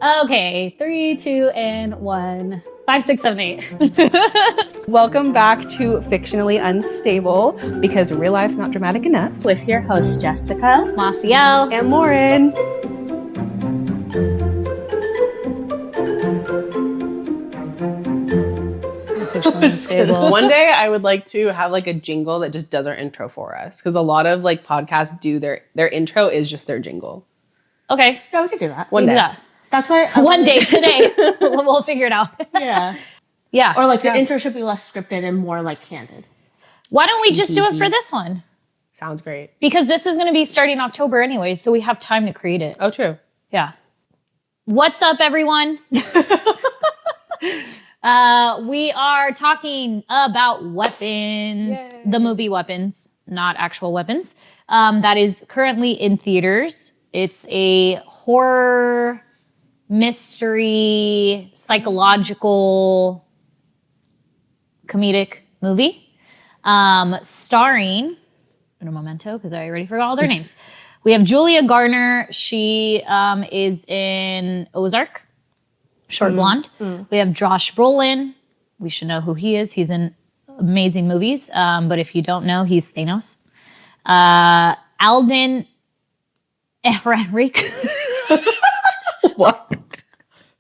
Okay, 3, 2, and 1. 5, 6, 7, 8. Welcome back to Fictionally Unstable, because real life's not dramatic enough. With your hosts, Jessica, Maciel, and Lauren. One day I would like to have like a jingle that just does our intro for us, because a lot of like podcasts do their intro is just their jingle. Okay. Yeah, we could do that. One day. Yeah. That's why One day today. We'll figure it out. Yeah. Yeah. Or like the intro should be less scripted and more like candid. Why don't we just do it for this one? Sounds great. Because this is going to be starting October anyway, so we have time to create it. Oh, true. Yeah. What's up, everyone? We are talking about Weapons, Yay. the movie Weapons, not actual weapons. That is currently in theaters. It's a horror, mystery, psychological, comedic movie, starring, in a memento, because I already forgot all their names. We have Julia Garner. She is in Ozark, short blonde. We have Josh Brolin. We should know who he is. He's in amazing movies. But if you don't know, he's Thanos. Alden Ehrenreich. What?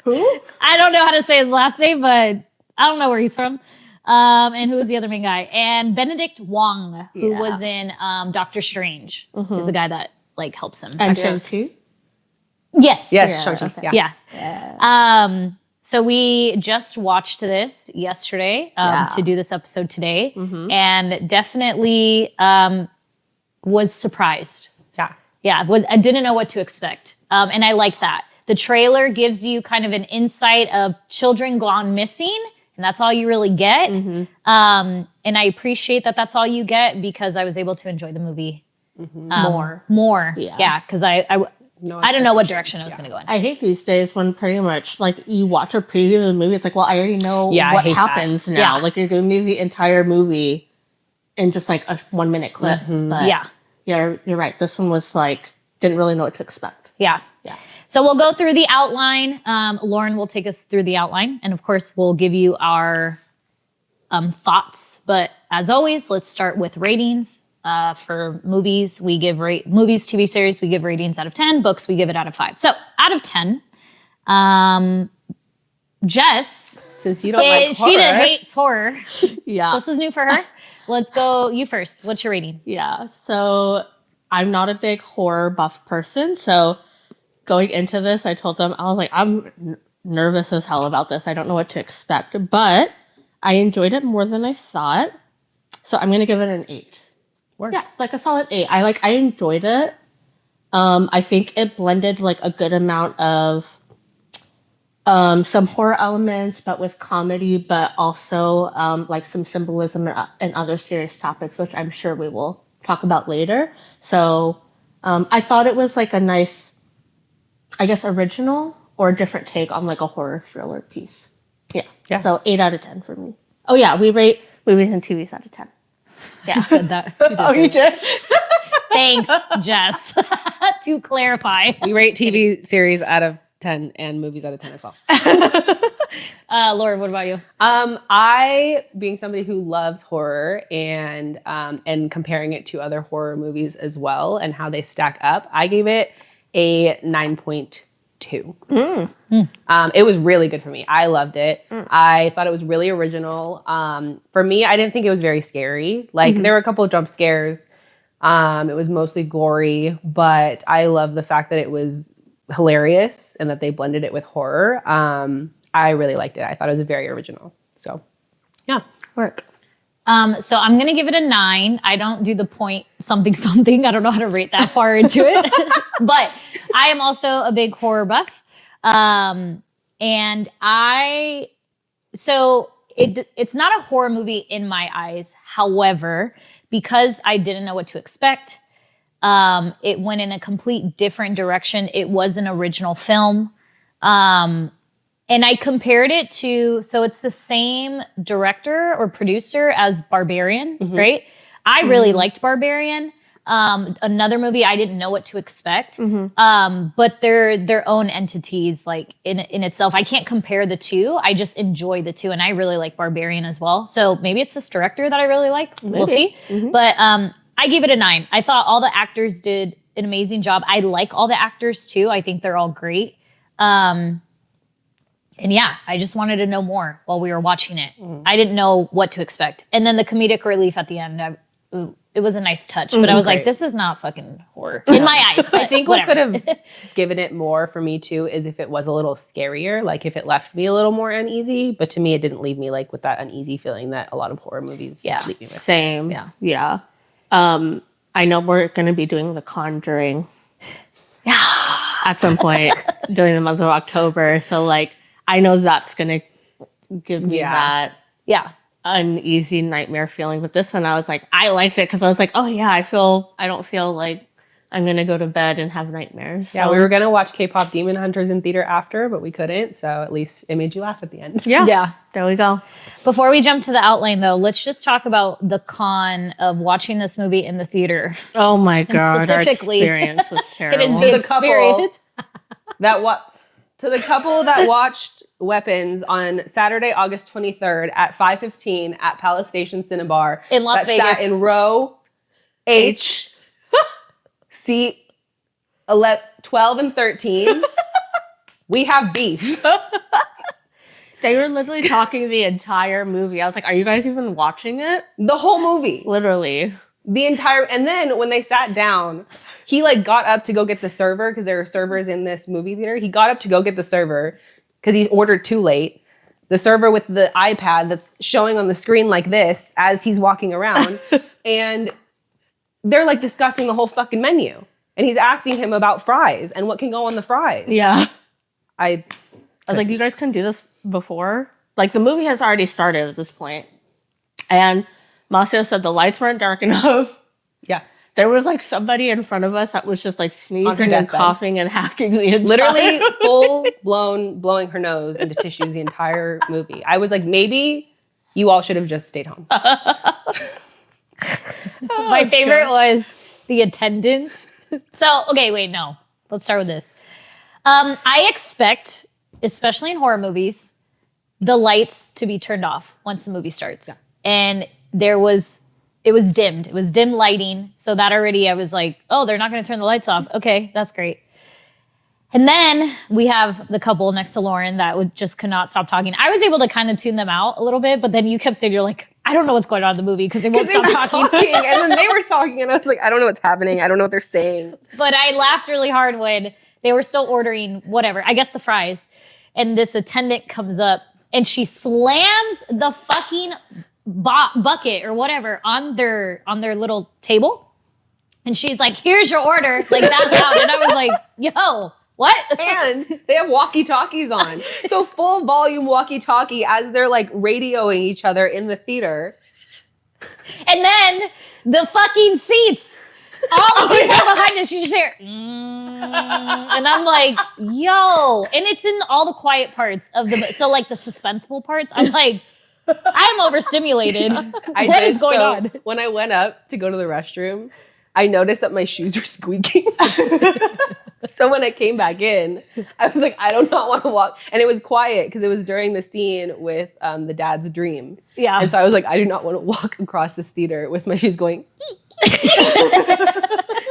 Who? I don't know how to say his last name, but I don't know where he's from. And who was the other main guy? And Benedict Wong, who was in Doctor Strange, is the guy that like helps him. And Shang-Chi? Yes. Yes, Shang-Chi. okay. Yeah. So we just watched this yesterday to do this episode today, and definitely was surprised. Yeah, I didn't know what to expect, and I like that. The trailer gives you kind of an insight of children gone missing, and that's all you really get. And I appreciate that that's all you get, because I was able to enjoy the movie more. Yeah, because I don't know what direction I was going to go in. I hate these days when pretty much like you watch a preview of the movie. It's like, well, I already know what happens now. Yeah. Like you're giving me the entire movie in just like a 1 minute clip. But yeah, you're right. This one was like, didn't really know what to expect. Yeah. So we'll go through the outline. Lauren will take us through the outline. And of course, we'll give you our thoughts. But as always, let's start with ratings. For movies, we give movies, TV series, we give ratings out of 10. Books, we give it out of 5. So out of 10, Jess, Since you don't like horror. she hates horror. Yeah. So this is new for her. Let's go. You first. What's your rating? Yeah. So I'm not a big horror buff person. So going into this, I told them, I was like, I'm nervous as hell about this. I don't know what to expect, but I enjoyed it more than I thought. So I'm going to give it an 8. Yeah, like a solid 8. I enjoyed it. I think it blended like a good amount of some horror elements, but with comedy, but also like some symbolism and other serious topics, which I'm sure we will talk about later. So I thought it was like a nice, I guess, original or different take on like a horror thriller piece. Yeah. So 8 out of 10 for me. Oh yeah, we rate movies and TVs out of 10. Yeah. You said that. You did? Thanks, Jess. To clarify. We rate TV series out of 10 and movies out of 10 as well. Laura, what about you? I, being somebody who loves horror and comparing it to other horror movies as well and how they stack up, I gave it a 9.2. It was really good for me. I loved it. I thought it was really original. For me, I didn't think it was very scary. Like there were a couple of jump scares. It was mostly gory, but I love the fact that it was hilarious and that they blended it with horror. I really liked it. I thought it was very original. So yeah, work. So I'm going to give it a 9. I don't do the point something. I don't know how to rate that far into it, but I am also a big horror buff. So it's not a horror movie in my eyes. However, because I didn't know what to expect, it went in a complete different direction. It was an original film. And I compared it to, so it's the same director or producer as Barbarian, right? I really liked Barbarian. Another movie I didn't know what to expect. But they're their own entities, like in itself. I can't compare the two. I just enjoy the two, and I really like Barbarian as well. So maybe it's this director that I really like. Maybe. We'll see. But I gave it a 9. I thought all the actors did an amazing job. I like all the actors too. I think they're all great. And yeah, I just wanted to know more while we were watching it. I didn't know what to expect. And then the comedic relief at the end, it was a nice touch. But I was like, this is not fucking horror in my eyes. I think what could have given it more for me too is if it was a little scarier, like if it left me a little more uneasy. But to me, it didn't leave me like with that uneasy feeling that a lot of horror movies leave me with. Same. Yeah. I know we're going to be doing The Conjuring at some point during the month of October. So like, I know that's going to give me that uneasy nightmare feeling. But this one, I was like, I liked it because I was like, oh yeah, I don't feel like I'm going to go to bed and have nightmares. So. Yeah, we were going to watch K-pop Demon Hunters in theater after, but we couldn't. So at least it made you laugh at the end. Yeah. There we go. Before we jump to the outline though, let's just talk about the con of watching this movie in the theater. Oh my God. Specifically, our experience was terrible. It is the experience. To the couple that watched Weapons on Saturday, August 23rd at 5:15 at Palace Station Cinnabar in Las Vegas. Sat in row H. Seat 12 and 13. We have beef. They were literally talking the entire movie. I was like, are you guys even watching it? The whole movie. Literally. The entire, and then when they sat down, he like got up to go get the server because there were servers in this movie theater. He got up to go get the server because he ordered too late. The server with the iPad that's showing on the screen like this as he's walking around. And they're like discussing the whole fucking menu. And he's asking him about fries and what can go on the fries. Yeah. I was like, you guys couldn't do this before? Like, the movie has already started at this point. And Masio said the lights weren't dark enough. Yeah. There was like somebody in front of us that was just like sneezing and coughing and hacking the entire literally full blown blowing her nose into tissues the entire movie. I was like, maybe you all should have just stayed home. My favorite was the attendant. So, okay, wait, no. Let's start with this. I expect, especially in horror movies, the lights to be turned off once the movie starts. Yeah. And it was dimmed. It was dim lighting. So that already, I was like, oh, they're not going to turn the lights off. Okay, that's great. And then we have the couple next to Lauren that could not stop talking. I was able to kind of tune them out a little bit, but then you kept saying, you're like, I don't know what's going on in the movie because they won't stop talking. And then they were talking and I was like, I don't know what's happening. I don't know what they're saying. But I laughed really hard when they were still ordering whatever, I guess the fries. And this attendant comes up and she slams the fucking bucket or whatever on their little table. And she's like, here's your order. Like that loud. And I was like, yo, what? And they have walkie-talkies on. So full volume walkie-talkie as they're like radioing each other in the theater. And then the fucking seats. All the people behind us, you just hear, and I'm like, yo. And it's in all the quiet parts of so like the suspenseful parts. I'm like, I'm overstimulated. What is going on? When I went up to go to the restroom, I noticed that my shoes were squeaking. So when I came back in, I was like, I do not want to walk. And it was quiet because it was during the scene with the dad's dream. Yeah. And so I was like, I do not want to walk across this theater with my shoes going.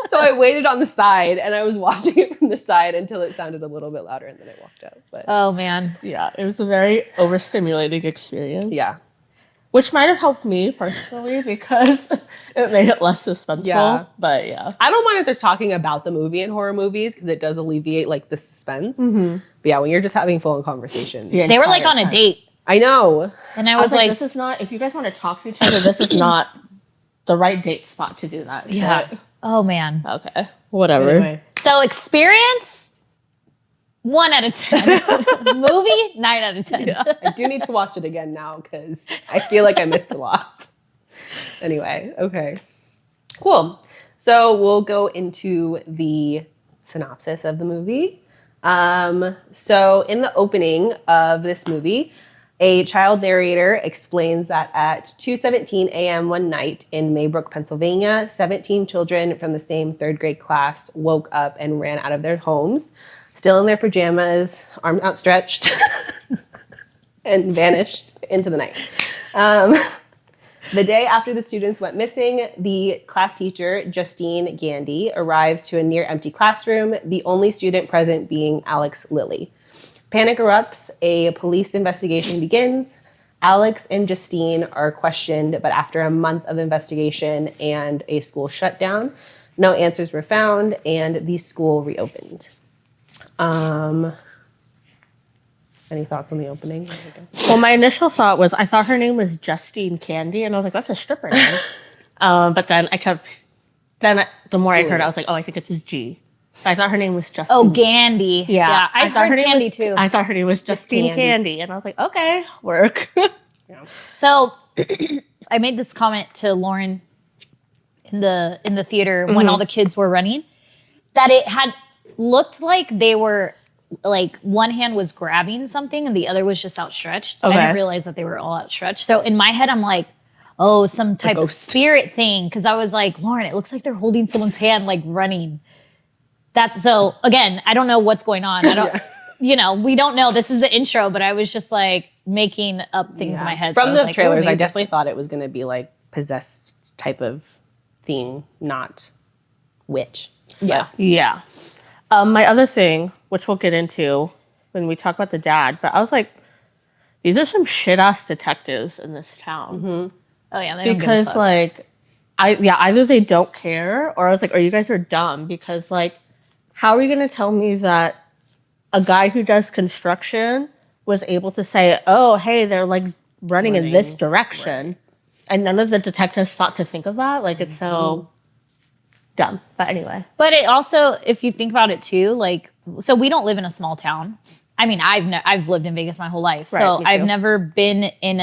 So I waited on the side and I was watching it from the side until it sounded a little bit louder and then I walked out. But oh man. Yeah, it was a very overstimulating experience. Yeah. Which might have helped me personally because it made it less suspenseful. Yeah. But yeah. I don't mind if they're talking about the movie in horror movies because it does alleviate like the suspense. Mm-hmm. But yeah, when you're just having full conversation. They were like on a date. I know. And I was like, this is not, if you guys want to talk to each other, this is not the right date spot to do that. Yeah. Shit. Oh man. Okay. Whatever. Anyway. So experience, 1 out of 10. Movie, 9 out of 10. Yeah. I do need to watch it again now because I feel like I missed a lot. Anyway, okay. Cool. So we'll go into the synopsis of the movie. So in the opening of this movie, A child narrator explains that at 2:17 a.m. one night in Maybrook, Pennsylvania, 17 children from the same third grade class woke up and ran out of their homes, still in their pajamas, arms outstretched, and vanished into the night. The day after the students went missing, the class teacher, Justine Gandy, arrives to a near empty classroom, the only student present being Alex Lilly. Panic erupts, a police investigation begins. Alex and Justine are questioned, but after a month of investigation and a school shutdown, no answers were found, and the school reopened. Any thoughts on the opening? Well, my initial thought was I thought her name was Justine Candy, and I was like, that's a stripper name. But then the more I heard, I was like, oh, I think it's a G. So I thought her name was Justine. Oh, Gandy. Yeah. I heard Candy too. I thought her name was Justine Candy. And I was like, okay, work. Yeah. So I made this comment to Lauren in the theater when all the kids were running, that it had looked like they were, like, one hand was grabbing something and the other was just outstretched. Okay. I didn't realize that they were all outstretched. So in my head, I'm like, oh, some type of spirit thing. Because I was like, Lauren, it looks like they're holding someone's hand, like, running. That's so, again, I don't know what's going on. I don't, we don't know. This is the intro, but I was just like making up things in my head. From so the trailers, I definitely thought it was going to be like possessed type of theme, not witch. Yeah. Yeah. My other thing, which we'll get into when we talk about the dad, but I was like, these are some shit-ass detectives in this town. Mm-hmm. Oh, yeah. They don't give a Because, fuck. like, either they don't care, or I was like, or you guys are dumb. Because, like, how are you going to tell me that a guy who does construction was able to say, oh, hey, they're, like, running in this direction. Right. And none of the detectives thought to think of that? Like, it's so dumb. But anyway. But it also, if you think about it too, like, so we don't live in a small town. I mean, I've lived in Vegas my whole life. Right, so I've never been in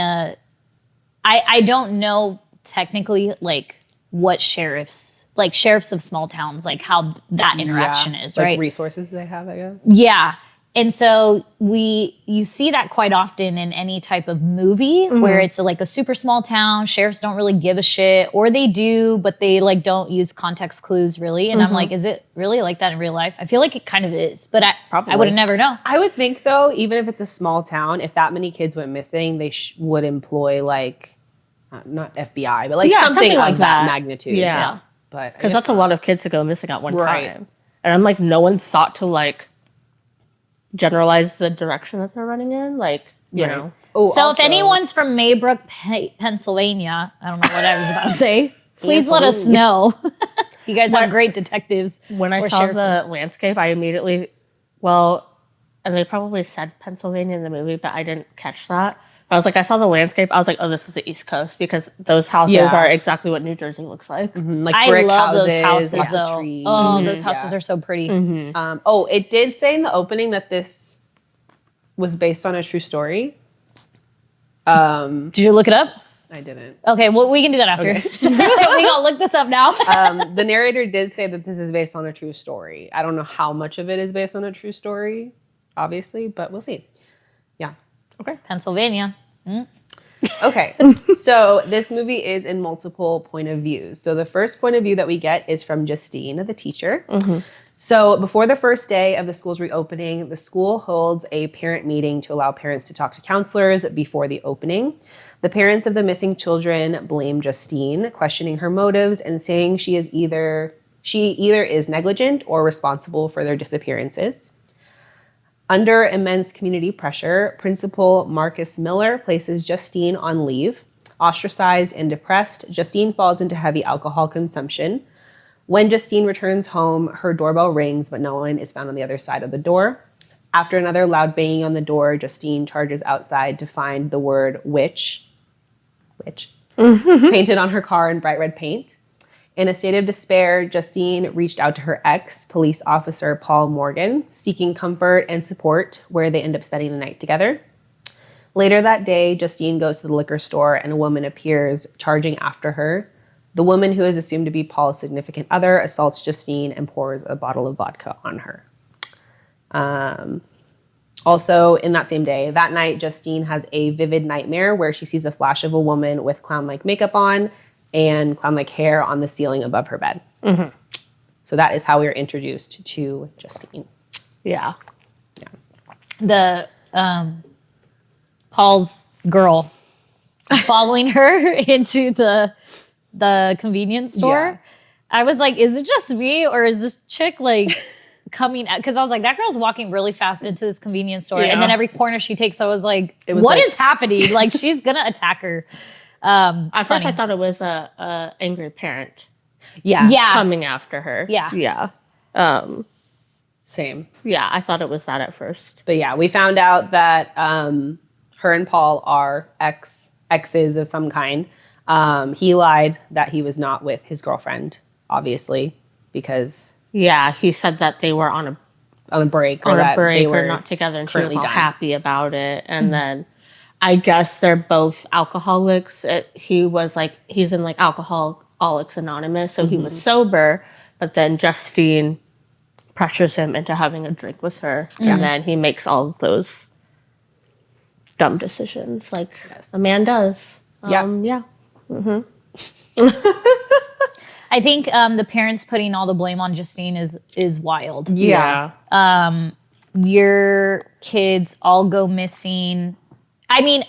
I don't know technically, like, what sheriffs of small towns, like how that interaction is, right? Like resources they have, I guess. Yeah. And so you see that quite often in any type of movie where it's like a super small town, sheriffs don't really give a shit, or they do, but they, like, don't use context clues really. And I'm like, is it really like that in real life? I feel like it kind of is, but I would have never known. I would think though, even if it's a small town, if that many kids went missing, they would employ, like, not FBI, but like something like that magnitude. Yeah. But because that's a lot of kids to go missing at one time. And I'm like, no one thought to, like, generalize the direction that they're running in. Like, you know. Oh, so also, if anyone's from Maybrook, Pennsylvania, I don't know what I was about to say, please let us know. You guys are great detectives. When I saw the landscape, I immediately, and they probably said Pennsylvania in the movie, but I didn't catch that. I was like, I saw the landscape. I was like, oh, this is the East Coast, because those houses are exactly what New Jersey looks like. Mm-hmm. Like brick houses, those houses, though. Trees. Oh, those houses are so pretty. Mm-hmm. It did say in the opening that this was based on a true story. Did you look it up? I didn't. Okay, well, we can do that after. Okay. We gonna look this up now. The narrator did say that this is based on a true story. I don't know how much of it is based on a true story, obviously, but we'll see. Yeah. Okay. Pennsylvania. Okay. So this movie is in multiple point of views. So the first point of view that we get is from Justine, the teacher. So before the first day of the school's reopening, the school holds a parent meeting to allow parents to talk to counselors before the opening. The parents of the missing children blame Justine, questioning her motives and saying she either is negligent or responsible for their disappearances. Under immense community pressure, Principal Marcus Miller places Justine on leave. Ostracized and depressed, Justine falls into heavy alcohol consumption. When Justine returns home, her doorbell rings, but no one is found on the other side of the door. After another loud banging on the door, Justine charges outside to find the word witch, painted on her car in bright red paint. In a state of despair, Justine reached out to her ex, police officer Paul Morgan, seeking comfort and support, where they end up spending the night together. Later that day, Justine goes to the liquor store and a woman appears, charging after her. The woman, who is assumed to be Paul's significant other, assaults Justine and pours a bottle of vodka on her. Also, in that same day, that night, Justine has a vivid nightmare where she sees a flash of a woman with clown-like makeup on and clown-like hair on the ceiling above her bed. Mm-hmm. So that is how we are introduced to Justine. Yeah. The Paul's girl following her into the convenience store. Yeah. I was like, is it just me or is this chick like coming out? Because I was like, that girl's walking really fast into this convenience store. Yeah. And then every corner she takes, I was like, what is happening? Like, she's going to attack her. At first, I thought it was a angry parent Yeah. coming after her. Yeah. Yeah. Same. Yeah, I thought it was that at first. But yeah, we found out that her and Paul are exes of some kind. He lied that he was not with his girlfriend, obviously, because Yeah, he said that they were on a break a that break they or were not together, and she was currently all done. happy about it. And then I guess they're both alcoholics. He was like, he's in like Alcoholics Anonymous, so he was sober, but then Justine pressures him into having a drink with her, and then he makes all of those dumb decisions like a man does. Yeah. I think the parents putting all the blame on Justine is wild. Yeah. Your kids all go missing. I mean,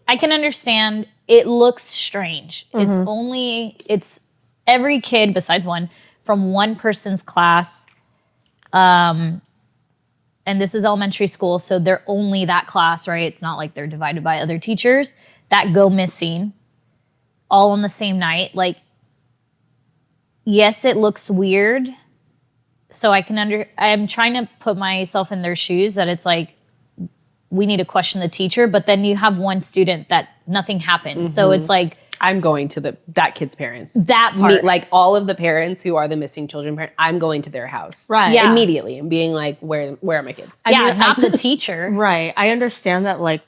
I can understand it looks strange. It's every kid besides one from one person's class. And this is elementary school, so they're only that class, right? It's not like they're divided by other teachers that go missing all on the same night. Like, yes, it looks weird. So I'm trying to put myself in their shoes that it's like, we need to question the teacher, but then you have one student that nothing happened. So it's like, I'm going to that kid's parents. That part. Like all of the parents who are the missing children parents, I'm going to their house. Right. Yeah. Immediately and being like, where are my kids? not the teacher. Right. I understand that, like,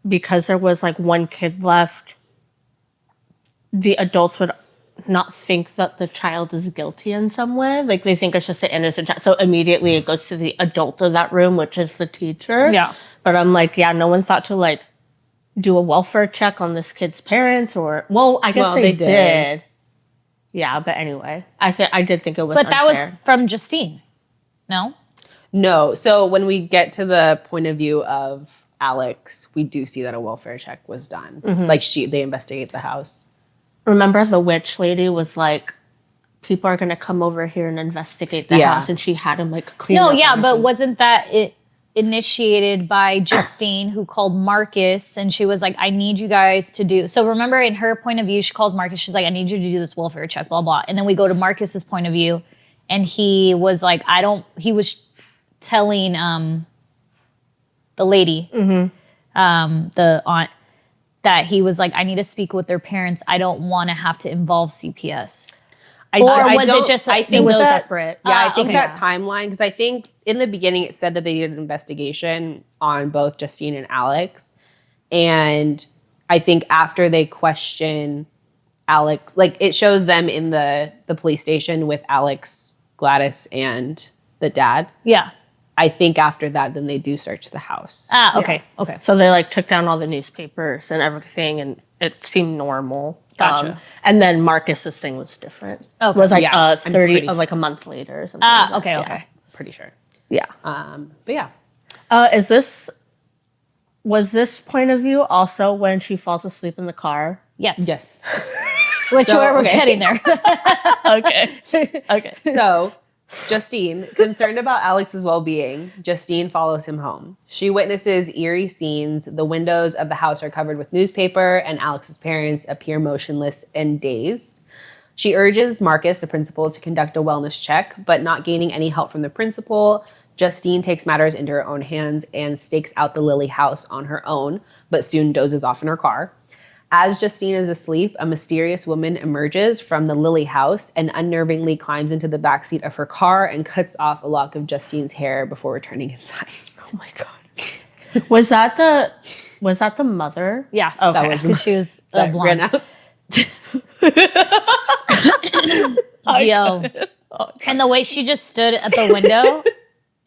because there was like one kid left, the adults would not think that the child is guilty in some way. Like, they think it's just an innocent child. So immediately it goes to the adult of that room, which is the teacher. Yeah. But I'm like, yeah, no one thought to like do a welfare check on this kid's parents, or I guess they did. Yeah, but anyway, I did think it was But that was unfair. from Justine. No? No. So when we get to the point of view of Alex, we do see that a welfare check was done. Like they investigate the house. Remember the witch lady was like, people are going to come over here and investigate the house, and she had him like clean No, up yeah, but everything. wasn't that initiated by Justine, who called Marcus, and she was like, I need you guys to do. So remember, in her point of view, she calls Marcus, she's like, I need you to do this welfare check, blah, blah. And then we go to Marcus's point of view, and he was like, he was telling the lady, the aunt, that he was like, I need to speak with their parents. I don't want to have to involve CPS. I think it was that- separate. Yeah, I think okay. that timeline, because I think in the beginning it said that they did an investigation on both Justine and Alex. And I think after they question Alex, like it shows them in the police station with Alex, Gladys, and the dad. Yeah. I think after that, then they do search the house. Okay. Okay. So they like took down all the newspapers and everything, and it seemed normal. Gotcha. And then Marcus's thing was different. Okay. It was like Yeah, 30, like a month later or something. like that. Okay. Yeah. Okay. Pretty sure. Yeah. But yeah. Was this point of view also when she falls asleep in the car? Yes. Yes. Which we're okay. getting there. Okay. Okay. So, Justine, concerned about Alex's well-being, Justine follows him home. She witnesses eerie scenes. The windows of the house are covered with newspaper, and Alex's parents appear motionless and dazed. She urges Marcus, the principal, to conduct a wellness check, but not gaining any help from the principal, Justine takes matters into her own hands and stakes out the Lily house on her own, but soon dozes off in her car. As Justine is asleep, a mysterious woman emerges from the Lily house and unnervingly climbs into the backseat of her car and cuts off a lock of Justine's hair before returning inside. Oh my god. Was that the mother? Yeah. Okay. That was Because she was a that ran blonde. out. Yo. And the way she just stood at the window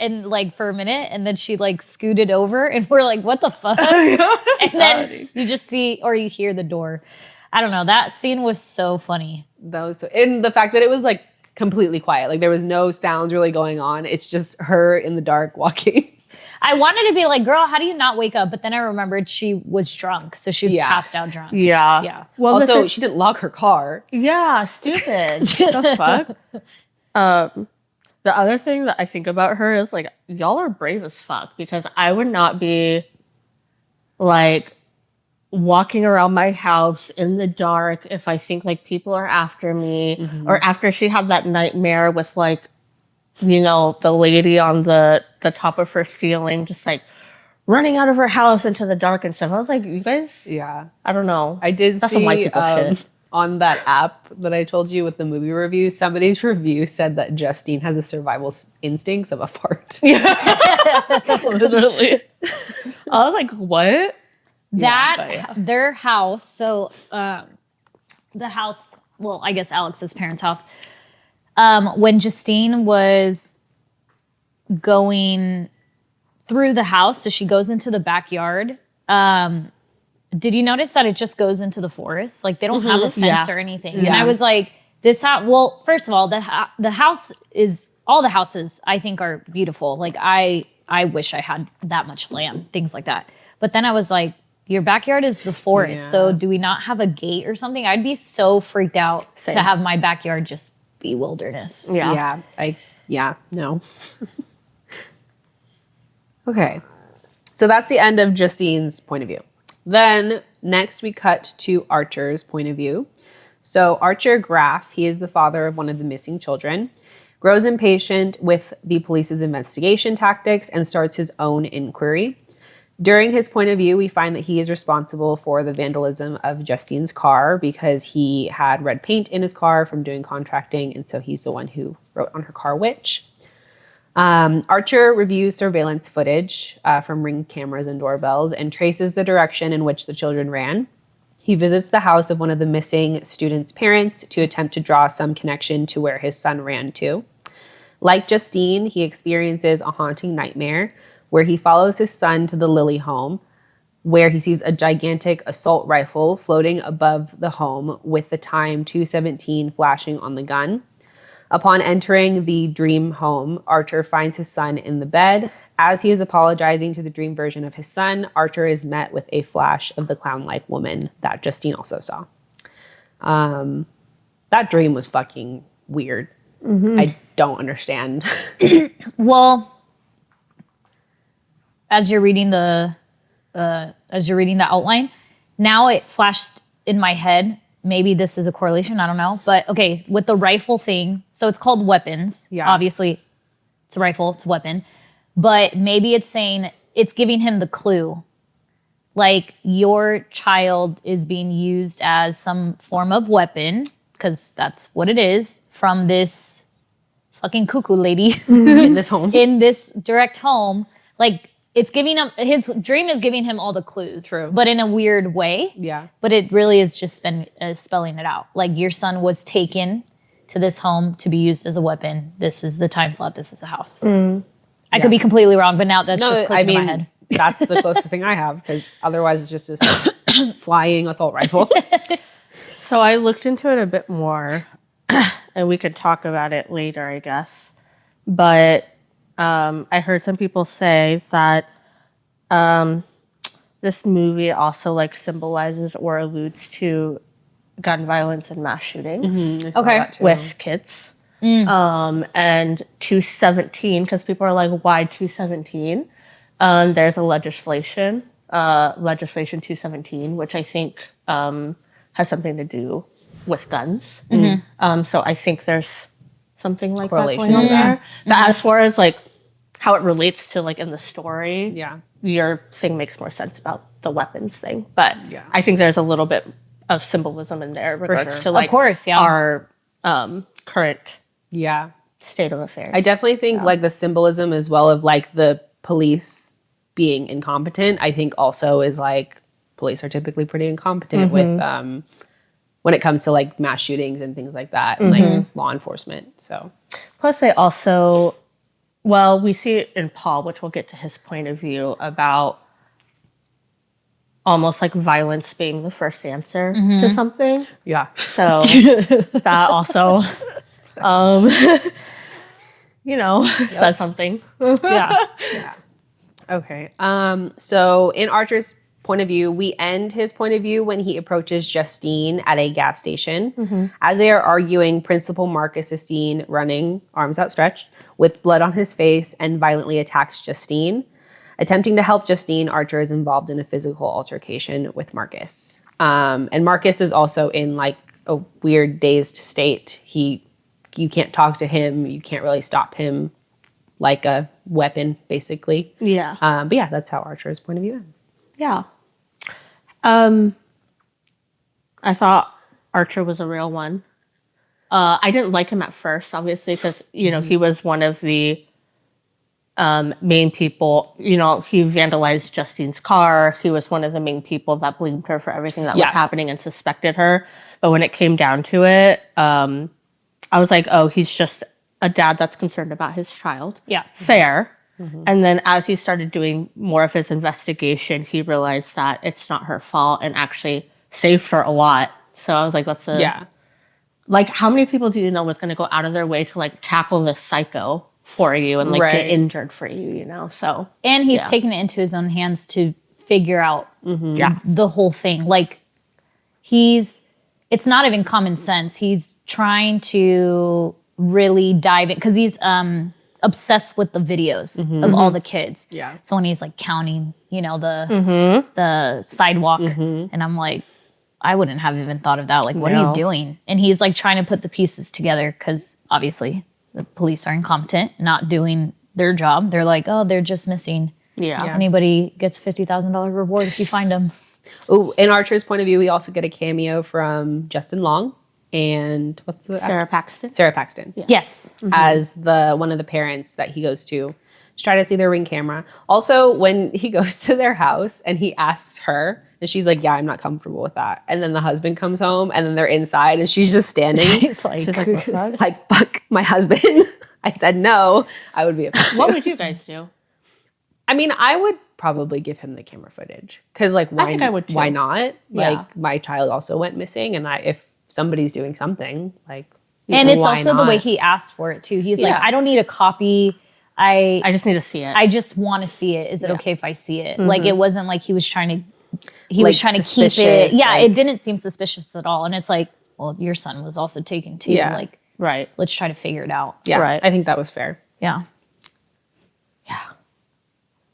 and like for a minute, and then she like scooted over, and we're like, what the fuck? And then you just see or you hear the door. I don't know. That scene was so funny. That was and the fact that it was like completely quiet, like there was no sounds really going on. It's just her in the dark walking. I wanted to be like, girl, how do you not wake up? But then I remembered she was drunk, so she was passed out drunk. Yeah. Yeah. Well, also, she didn't lock her car. Yeah, stupid. The fuck? The other thing that I think about her is like, y'all are brave as fuck, because I would not be like walking around my house in the dark if I think like people are after me, or after she had that nightmare with like, you know, the lady on the top of her ceiling just like running out of her house into the dark and stuff. I was like, you guys, I don't know. I did That's see some white people shit. On that app that I told you with the movie review, somebody's review said that Justine has a survival instincts of a fart. Yeah. Literally. I was like, what? Their house, so the house, well, I guess Alex's parents' house, when Justine was going through the house, so she goes into the backyard, did you notice that it just goes into the forest? Like they don't have a fence or anything. Yeah. And I was like, this house, well, first of all, the house is, all the houses I think are beautiful. Like I wish I had that much land, things like that. But then I was like, your backyard is the forest. So do we not have a gate or something? I'd be so freaked out to have my backyard just be wilderness. Yeah. No. Okay. So that's the end of Justine's point of view. Then next we cut to Archer's point of view. So Archer Graff, he is the father of one of the missing children, grows impatient with the police's investigation tactics and starts his own inquiry. During his point of view, we find that he is responsible for the vandalism of Justine's car because he had red paint in his car from doing contracting, and so he's the one who wrote on her car witch. Archer reviews surveillance footage from Ring cameras and doorbells and traces the direction in which the children ran. He visits the house of one of the missing students' parents to attempt to draw some connection to where his son ran to. Like Justine, he experiences a haunting nightmare where he follows his son to the Lily home, where he sees a gigantic assault rifle floating above the home with the time 2:17 flashing on the gun. Upon entering the dream home, Archer finds his son in the bed. As he is apologizing to the dream version of his son, Archer is met with a flash of the clown-like woman that Justine also saw. That dream was fucking weird. I don't understand. Well, as you're reading the outline, now it flashed in my head. Maybe this is a correlation, I don't know. But okay, with the rifle thing, so it's called weapons. Yeah. Obviously, it's a rifle, it's a weapon. But maybe it's saying, it's giving him the clue. Like, your child is being used as some form of weapon, because that's what it is, from this fucking cuckoo lady. In this home. In this direct home. Like, it's giving him, his dream is giving him all the clues. True. But in a weird way. Yeah. But it really is just been spelling it out. Like, your son was taken to this home to be used as a weapon. This is the time slot. This is a house. I could be completely wrong, but now that's just clicking in my head. That's the closest thing I have, because otherwise it's just this flying assault rifle. So I looked into it a bit more, and we could talk about it later, I guess. But I heard some people say that this movie also like symbolizes or alludes to gun violence and mass shootings. With kids. And 217, because people are like, why 217? There's a legislation 217, which I think has something to do with guns. So I think there's something like that going on there. But as far as like how it relates to like in the story, your thing makes more sense about the weapons thing. But I think there's a little bit of symbolism in there in regards to like of course, our current state of affairs. I definitely think like the symbolism as well of like the police being incompetent, I think also is like police are typically pretty incompetent with when it comes to like mass shootings and things like that and like law enforcement. So plus they also Well, we see it in Paul, which we'll get to his point of view about almost like violence being the first answer to something. Yeah. So that also, says something. Yeah. Okay. So in Archer's point of view, we end his point of view when he approaches Justine at a gas station. As they are arguing, Principal Marcus is seen running, arms outstretched, with blood on his face and violently attacks Justine. Attempting to help Justine, Archer is involved in a physical altercation with Marcus. And Marcus is also in like a weird dazed state. You can't talk to him. You can't really stop him like a weapon, basically. Yeah. But yeah, that's how Archer's point of view ends. Yeah. I thought Archer was a real one. I didn't like him at first, obviously, because, he was one of the main people. He vandalized Justine's car. He was one of the main people that blamed her for everything that was happening and suspected her. But when it came down to it, I was like, oh, he's just a dad that's concerned about his child. Yeah. Fair. And then as he started doing more of his investigation, he realized that it's not her fault and actually saved her a lot. So I was like, like, how many people do you know was going to go out of their way to like tackle this psycho for you and like get injured for you, So and he's taken it into his own hands to figure out the whole thing. Like it's not even common sense. He's trying to really dive in because he's obsessed with the videos of all the kids. Yeah. So when he's like counting, the sidewalk, and I'm like, I wouldn't have even thought of that. Like, what are you doing? And he's like trying to put the pieces together because obviously the police are incompetent, not doing their job. They're like, oh, they're just missing. Yeah. Anybody gets $50,000 reward if you find them. Oh, in Archer's point of view, we also get a cameo from Justin Long and what's the Sarah Paxton. Sarah Paxton. Yeah. Yes. As one of the parents that he goes to try to see their Ring camera. Also, when he goes to their house and he asks her, and she's like, yeah, I'm not comfortable with that. And then the husband comes home and then they're inside and she's just standing. She's like what's that? Like, fuck my husband. I said no. I would be upset. What would you guys do? I mean, I would probably give him the camera footage. Because, like, I think I would too. Why not? Yeah. Like, my child also went missing. And if somebody's doing something, like, And it's why also not? the way he asked for it, too. He's like, I don't need a copy. I just need to see it. I just want to see it. Is it okay if I see it? Like, it wasn't like he was trying to keep it. Yeah, like, it didn't seem suspicious at all. And it's like, well, your son was also taken too. Yeah. Like, right. let's try to figure it out. Yeah, Right. I think that was fair. Yeah. Yeah.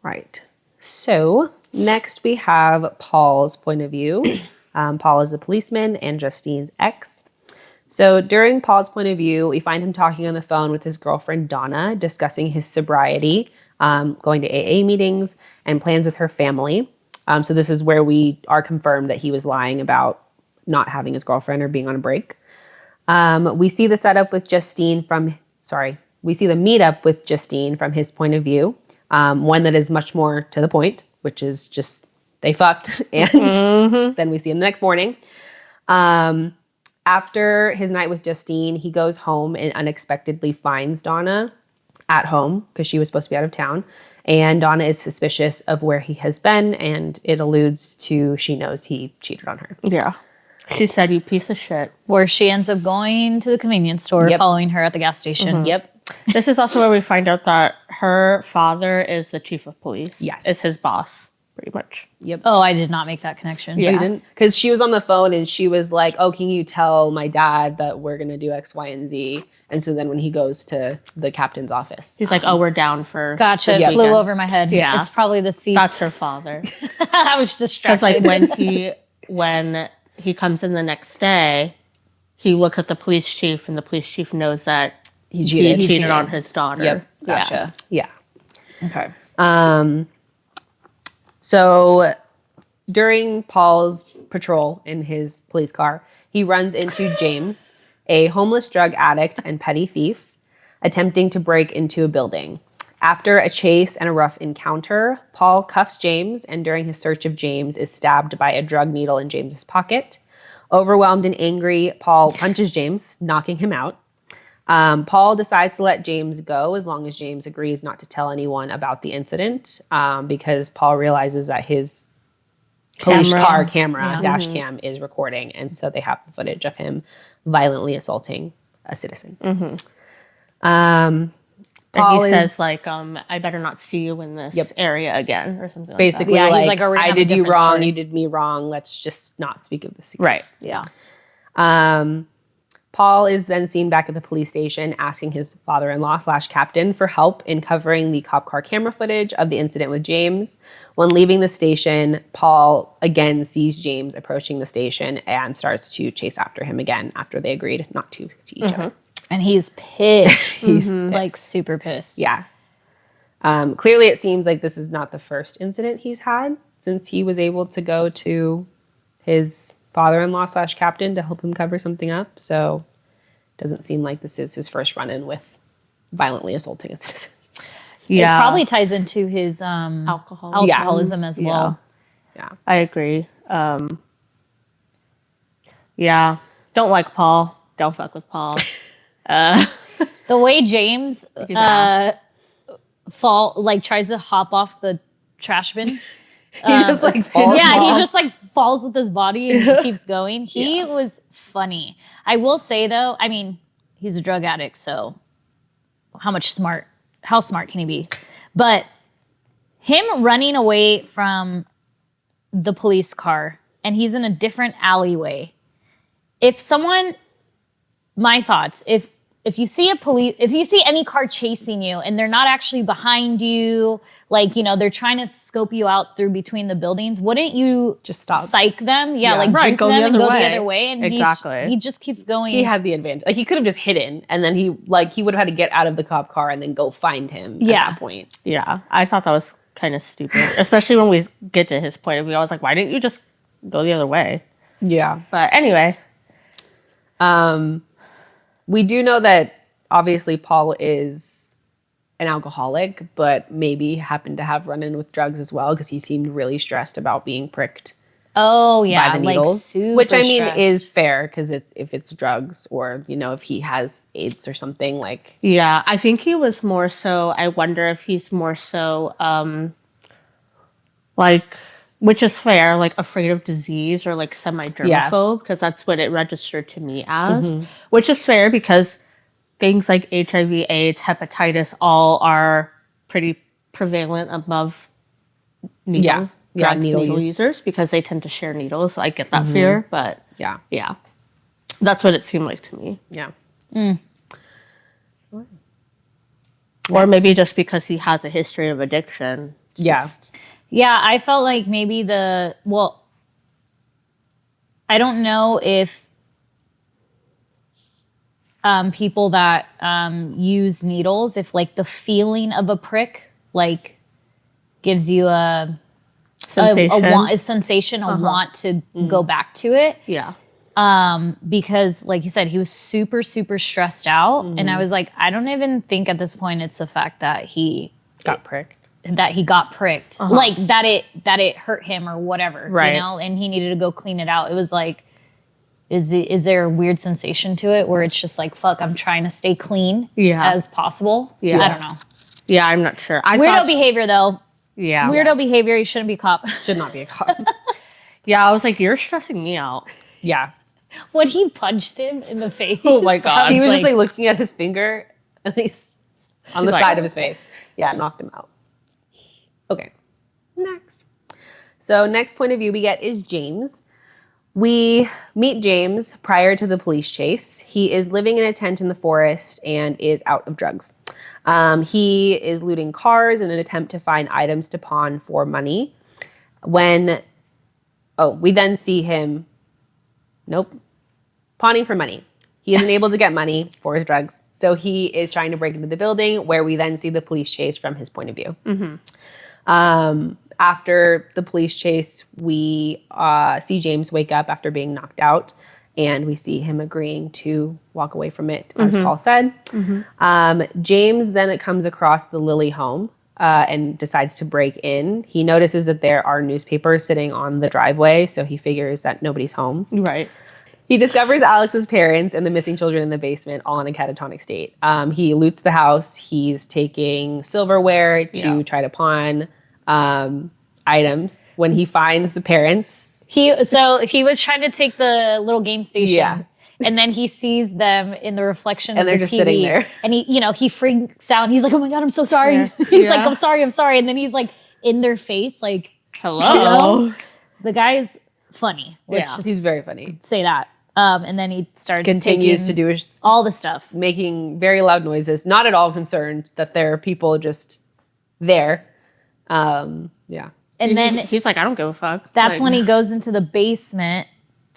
Right. So next we have Paul's point of view. Paul is a policeman and Justine's ex. So during Paul's point of view, we find him talking on the phone with his girlfriend, Donna, discussing his sobriety, going to AA meetings, and plans with her family. So this is where we are confirmed that he was lying about not having his girlfriend or being on a break. We see the setup with Justine we see the meetup with Justine from his point of view. One that is much more to the point, which is just they fucked. And then we see him the next morning. After his night with Justine, he goes home and unexpectedly finds Donna at home because she was supposed to be out of town. And Donna is suspicious of where he has been, and it alludes to she knows he cheated on her. Yeah. She said, you piece of shit. Where she ends up going to the convenience store, following her at the gas station. Yep. This is also where we find out that her father is the chief of police. Yes. Is his boss, pretty much. Yep. Oh, I did not make that connection. You didn't? Because she was on the phone and she was like, oh, can you tell my dad that we're going to do X, Y, and Z? And so then when he goes to the captain's office. He's like, oh, we're down for Gotcha. this It flew weekend. over my head. Yeah. It's probably the seats. That's her father. I was distracted. Because like when he comes in the next day, he looks at the police chief and the police chief knows that he cheated on his daughter. Yep. Gotcha. Yeah. Okay. So during Paul's patrol in his police car, he runs into James, a homeless drug addict and petty thief, attempting to break into a building. After a chase and a rough encounter, Paul cuffs James, and during his search of James is stabbed by a drug needle in James's pocket. Overwhelmed and angry, Paul punches James, knocking him out. Paul decides to let James go as long as James agrees not to tell anyone about the incident, because Paul realizes that his police car camera, dash cam, is recording. And so they have the footage of him violently assaulting a citizen. Paul says, like, I better not see you in this area again, or something basically, like that. He's like, I did you wrong, you did me wrong, let's just not speak of this again. Right. Yeah. Paul is then seen back at the police station asking his father-in-law / captain for help in covering the cop car camera footage of the incident with James. When leaving the station, Paul again sees James approaching the station and starts to chase after him again after they agreed not to see each other. And he's pissed. He's like super pissed. Yeah. Clearly, it seems like this is not the first incident he's had since he was able to go to his father-in-law / captain to help him cover something up. So it doesn't seem like this is his first run-in with violently assaulting a citizen. Yeah. It probably ties into his alcoholism as well. Yeah. I agree. Yeah. Don't like Paul. Don't fuck with Paul. The way James tries to hop off the trash bin. He just like falls. Yeah, he just like falls with his body and keeps going. He was funny. I will say though, I mean, he's a drug addict, so how smart can he be? But him running away from the police car and he's in a different alleyway. My thoughts, if you see any car chasing you and they're not actually behind you, like, they're trying to scope you out through between the buildings, wouldn't you just stop, psych them? Yeah, like juke them and go the other way. And he just keeps going. He had the advantage. Like, he could have just hidden and then he would have had to get out of the cop car and then go find him at that point. Yeah, I thought that was kind of stupid, especially when we get to his point of view. I was like, why didn't you just go the other way? Yeah. But anyway. We do know that obviously Paul is an alcoholic, but maybe happened to have run-in with drugs as well because he seemed really stressed about being pricked. Oh yeah, by the needles, like super which I mean stressed. is fair because if it's drugs or if he has AIDS or something like. Yeah, I think he was more so. I wonder if he's more so like. Which is fair, like afraid of disease or like semi-germaphobe, because that's what it registered to me as. Which is fair because things like HIV, AIDS, hepatitis all are pretty prevalent above needle users because they tend to share needles. So I get that fear, but yeah, that's what it seemed like to me. Yeah. Or maybe just because he has a history of addiction. Yeah, I felt like maybe I don't know if people that use needles, if like the feeling of a prick like gives you a sensation, a want to go back to it. Yeah. Because like you said, he was super, super stressed out. And I was like, I don't even think at this point it's the fact that he got pricked. Like that it hurt him or whatever, right. And he needed to go clean it out. It was like, is there a weird sensation to it where it's just like, fuck, I'm trying to stay clean as possible? Yeah. I don't know. Yeah, I'm not sure. Weirdo behavior though. Yeah. Weirdo behavior, you shouldn't be a cop. Should not be a cop. Yeah, I was like, you're stressing me out. Yeah. When he punched him in the face. Oh my God. He was just like looking at his finger, at least on the side of his face. Yeah, knocked him out. Okay, next. So next point of view we get is James. We meet James prior to the police chase. He is living in a tent in the forest and is out of drugs. He is looting cars in an attempt to find items to pawn for money. We then see him, pawning for money. He isn't able to get money for his drugs. So he is trying to break into the building where we then see the police chase from his point of view. After the police chase, we see James wake up after being knocked out, and we see him agreeing to walk away from it, as Paul said. James then comes across the Lilly home and decides to break in. He notices that there are newspapers sitting on the driveway, so he figures that nobody's home. Right. He discovers Alex's parents and the missing children in the basement, all in a catatonic state. He loots the house. He's taking silverware to try to pawn items. When he finds the parents, he was trying to take the little game station. Yeah. And then he sees them in the reflection of the they're just TV. sitting there. And he freaks out. And he's like, "Oh my God, I'm so sorry." Yeah. He's like, I'm sorry. And then he's like in their face, like, hello. The guy is funny. He's very funny. Say that. And then he continues to do all the stuff, making very loud noises, not at all concerned that there are people just there. And then he's like, I don't give a fuck. That's when he goes into the basement.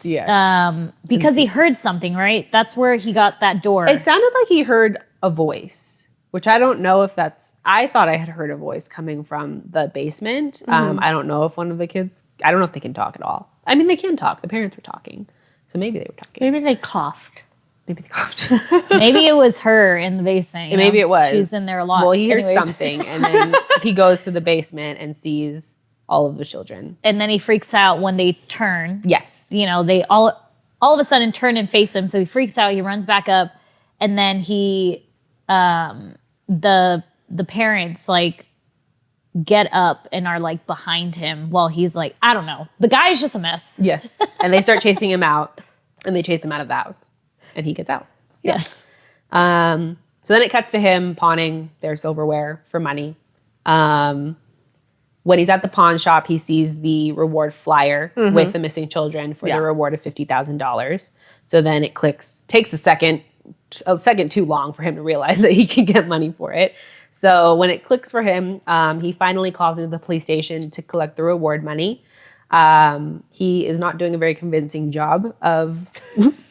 Yeah. Because he heard something, right? That's where he got that door. It sounded like he heard a voice, which I don't know if I thought I had heard a voice coming from the basement. I don't know if one of the kids, I don't know if they can talk at all. I mean, they can talk. The parents were talking. So maybe they were talking. Maybe they coughed. Maybe it was her in the basement. Maybe it was. She's in there a lot. Well, he hears something, and then he goes to the basement and sees all of the children. And then he freaks out when they turn. Yes. They all of a sudden turn and face him. So he freaks out. He runs back up, and then the parents like get up and are like behind him while he's like, I don't know. The guy's just a mess. Yes. And they start chasing him out, and they chase him out of the house, and he gets out. Yes. So then it cuts to him pawning their silverware for money. When he's at the pawn shop, he sees the reward flyer with the missing children for the reward of $50,000. So then it clicks. Takes a second too long for him to realize that he can get money for it. So when it clicks for him, he finally calls into the police station to collect the reward money. He is not doing a very convincing job of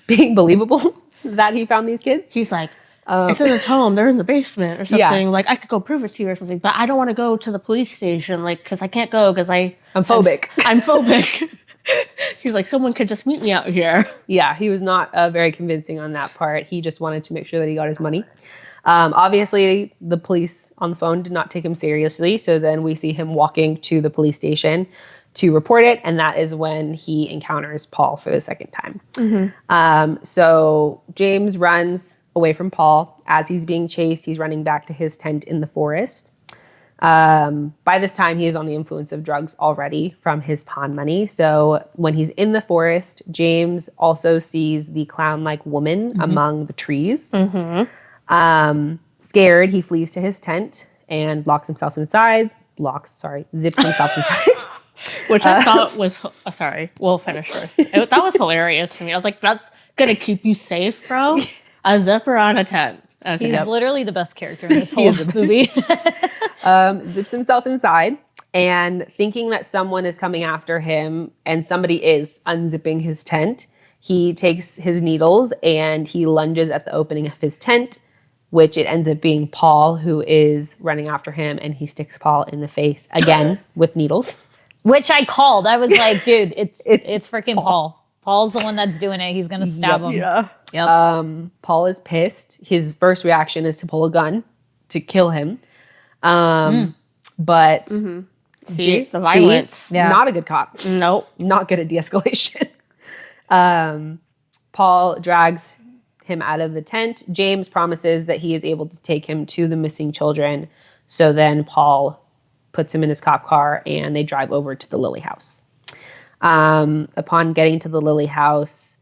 being believable that he found these kids. He's like, it's in his home. They're in the basement or something. Yeah. Like, I could go prove it to you or something, but I don't want to go to the police station, like, because I can't go because I'm phobic. I'm phobic. He's like, someone could just meet me out here. Yeah, he was not very convincing on that part. He just wanted to make sure that he got his money. Obviously, the police on the phone did not take him seriously. So then we see him walking to the police station to report it. And that is when he encounters Paul for the second time. So James runs away from Paul. As he's being chased, he's running back to his tent in the forest. By this time, he is on the influence of drugs already from his pawn money. So when he's in the forest, James also sees the clown-like woman among the trees. Scared, he flees to his tent and zips himself inside. Which I thought was, sorry, we'll finish first. That was hilarious to me. I was like, that's going to keep you safe, bro. A zipper on a tent. Okay. He's literally the best character in this whole movie. Zips himself inside, and thinking that someone is coming after him, and somebody is unzipping his tent, he takes his needles and he lunges at the opening of his tent, which it ends up being Paul who is running after him, and he sticks Paul in the face again with needles. Which I called. I was like, dude, it's freaking Paul. Paul's the one that's doing it. He's gonna stab him. Yeah. Yep. Paul is pissed. His first reaction is to pull a gun to kill him. But See, the violence. Not a good cop. Nope. Not good at de-escalation. Paul drags him out of the tent. James promises that he is able to take him to the missing children. So then Paul puts him in his cop car and they drive over to the Lily house. Upon getting to the Lily house,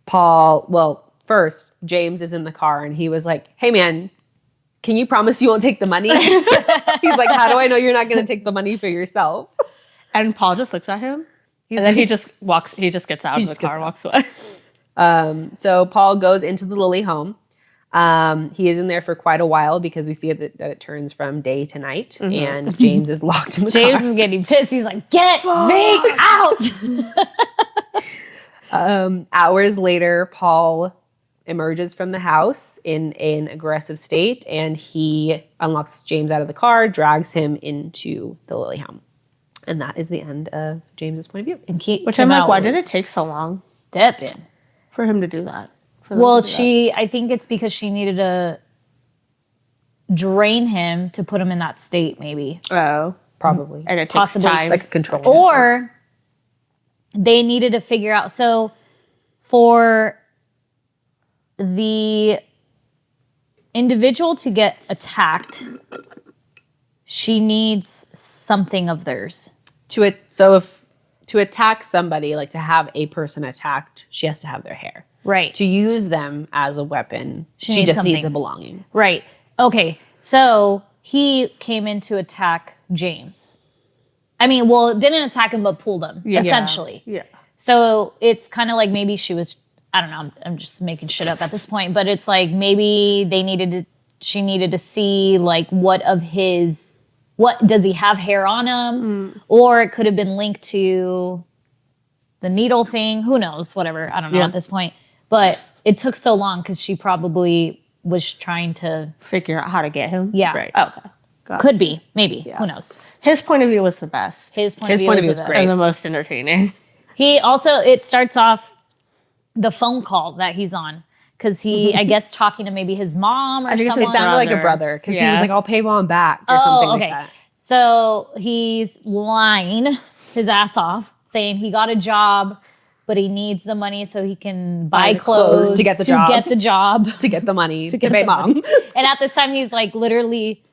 first, James is in the car and he was like, hey man, can you promise you won't take the money? He's like, how do I know you're not going to take the money for yourself? And Paul just looks at him. And then he just gets out of the car and walks away. So Paul goes into the Lily home. He is in there for quite a while because we see that it turns from day to night, and James is locked in the car. James is getting pissed. He's like, get me out! Hours later, Paul emerges from the house in an aggressive state, and he unlocks James out of the car, drags him into the Lily home. And that is the end of James's point of view. Which I'm like, why did it take so long step in for him to do that? Well, I think it's because she needed to drain him to put him in that state, maybe. Oh, probably. And it takes time. Like a control. Or they needed to figure out. So for the individual to get attacked, she needs something of theirs. To attack somebody, like to have a person attacked, she has to have their hair. Right. To use them as a weapon, she needs just something. needs a belonging. Right. Okay. So he came in to attack James. I mean, well, didn't attack him, but pulled him, essentially. Yeah. So it's kind of like maybe she was, I don't know, I'm just making shit up at this point, but it's like maybe she needed to see like what does he have hair on him? Or it could have been linked to the needle thing. Who knows? Whatever. I don't know at this point. But it took so long because she probably was trying to figure out how to get him. Yeah. Right. Okay. Could be. Maybe. Yeah. Who knows? His point of view was the best. His point of view was great. And the most entertaining. It starts off the phone call that he's on. Because he, I guess, talking to maybe his mom or someone. It sounded like a brother. Because he was like, I'll pay mom back or something like that. So he's lying his ass off, saying he got a job, but he needs the money so he can buy clothes to get the job. To get the money to pay mom. And at this time, he's like literally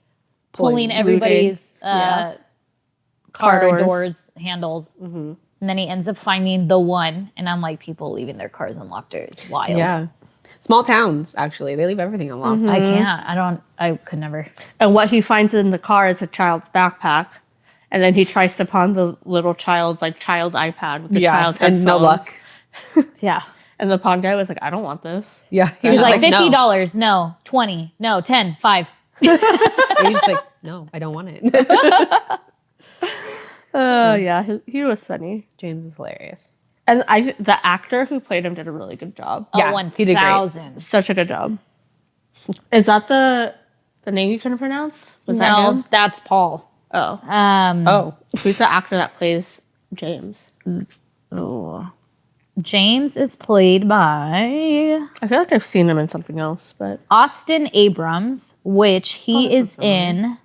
pulling everybody's car doors handles. Mm-hmm. And then he ends up finding the one. And I'm like, people leaving their cars unlocked is wild. Yeah. Small towns, actually. They leave everything unlocked. Mm-hmm. I can't. I could never. And what he finds in the car is a child's backpack. And then he tries to pawn the little child's child iPad with the child's headphones. And no luck. Yeah. And the pawn guy was like, I don't want this. Yeah. He was like, $50. No. 20. No. 10. 5. And he's just like, no, I don't want it. Yeah. He was funny. James is hilarious. And the actor who played him did a really good job. Yeah, 1,000. Such a good job. Is that the name you couldn't pronounce? No, that's Paul. Oh. Who's the actor that plays James? Oh. James is played by... I feel like I've seen him in something else, but... Austin Abrams, which he is in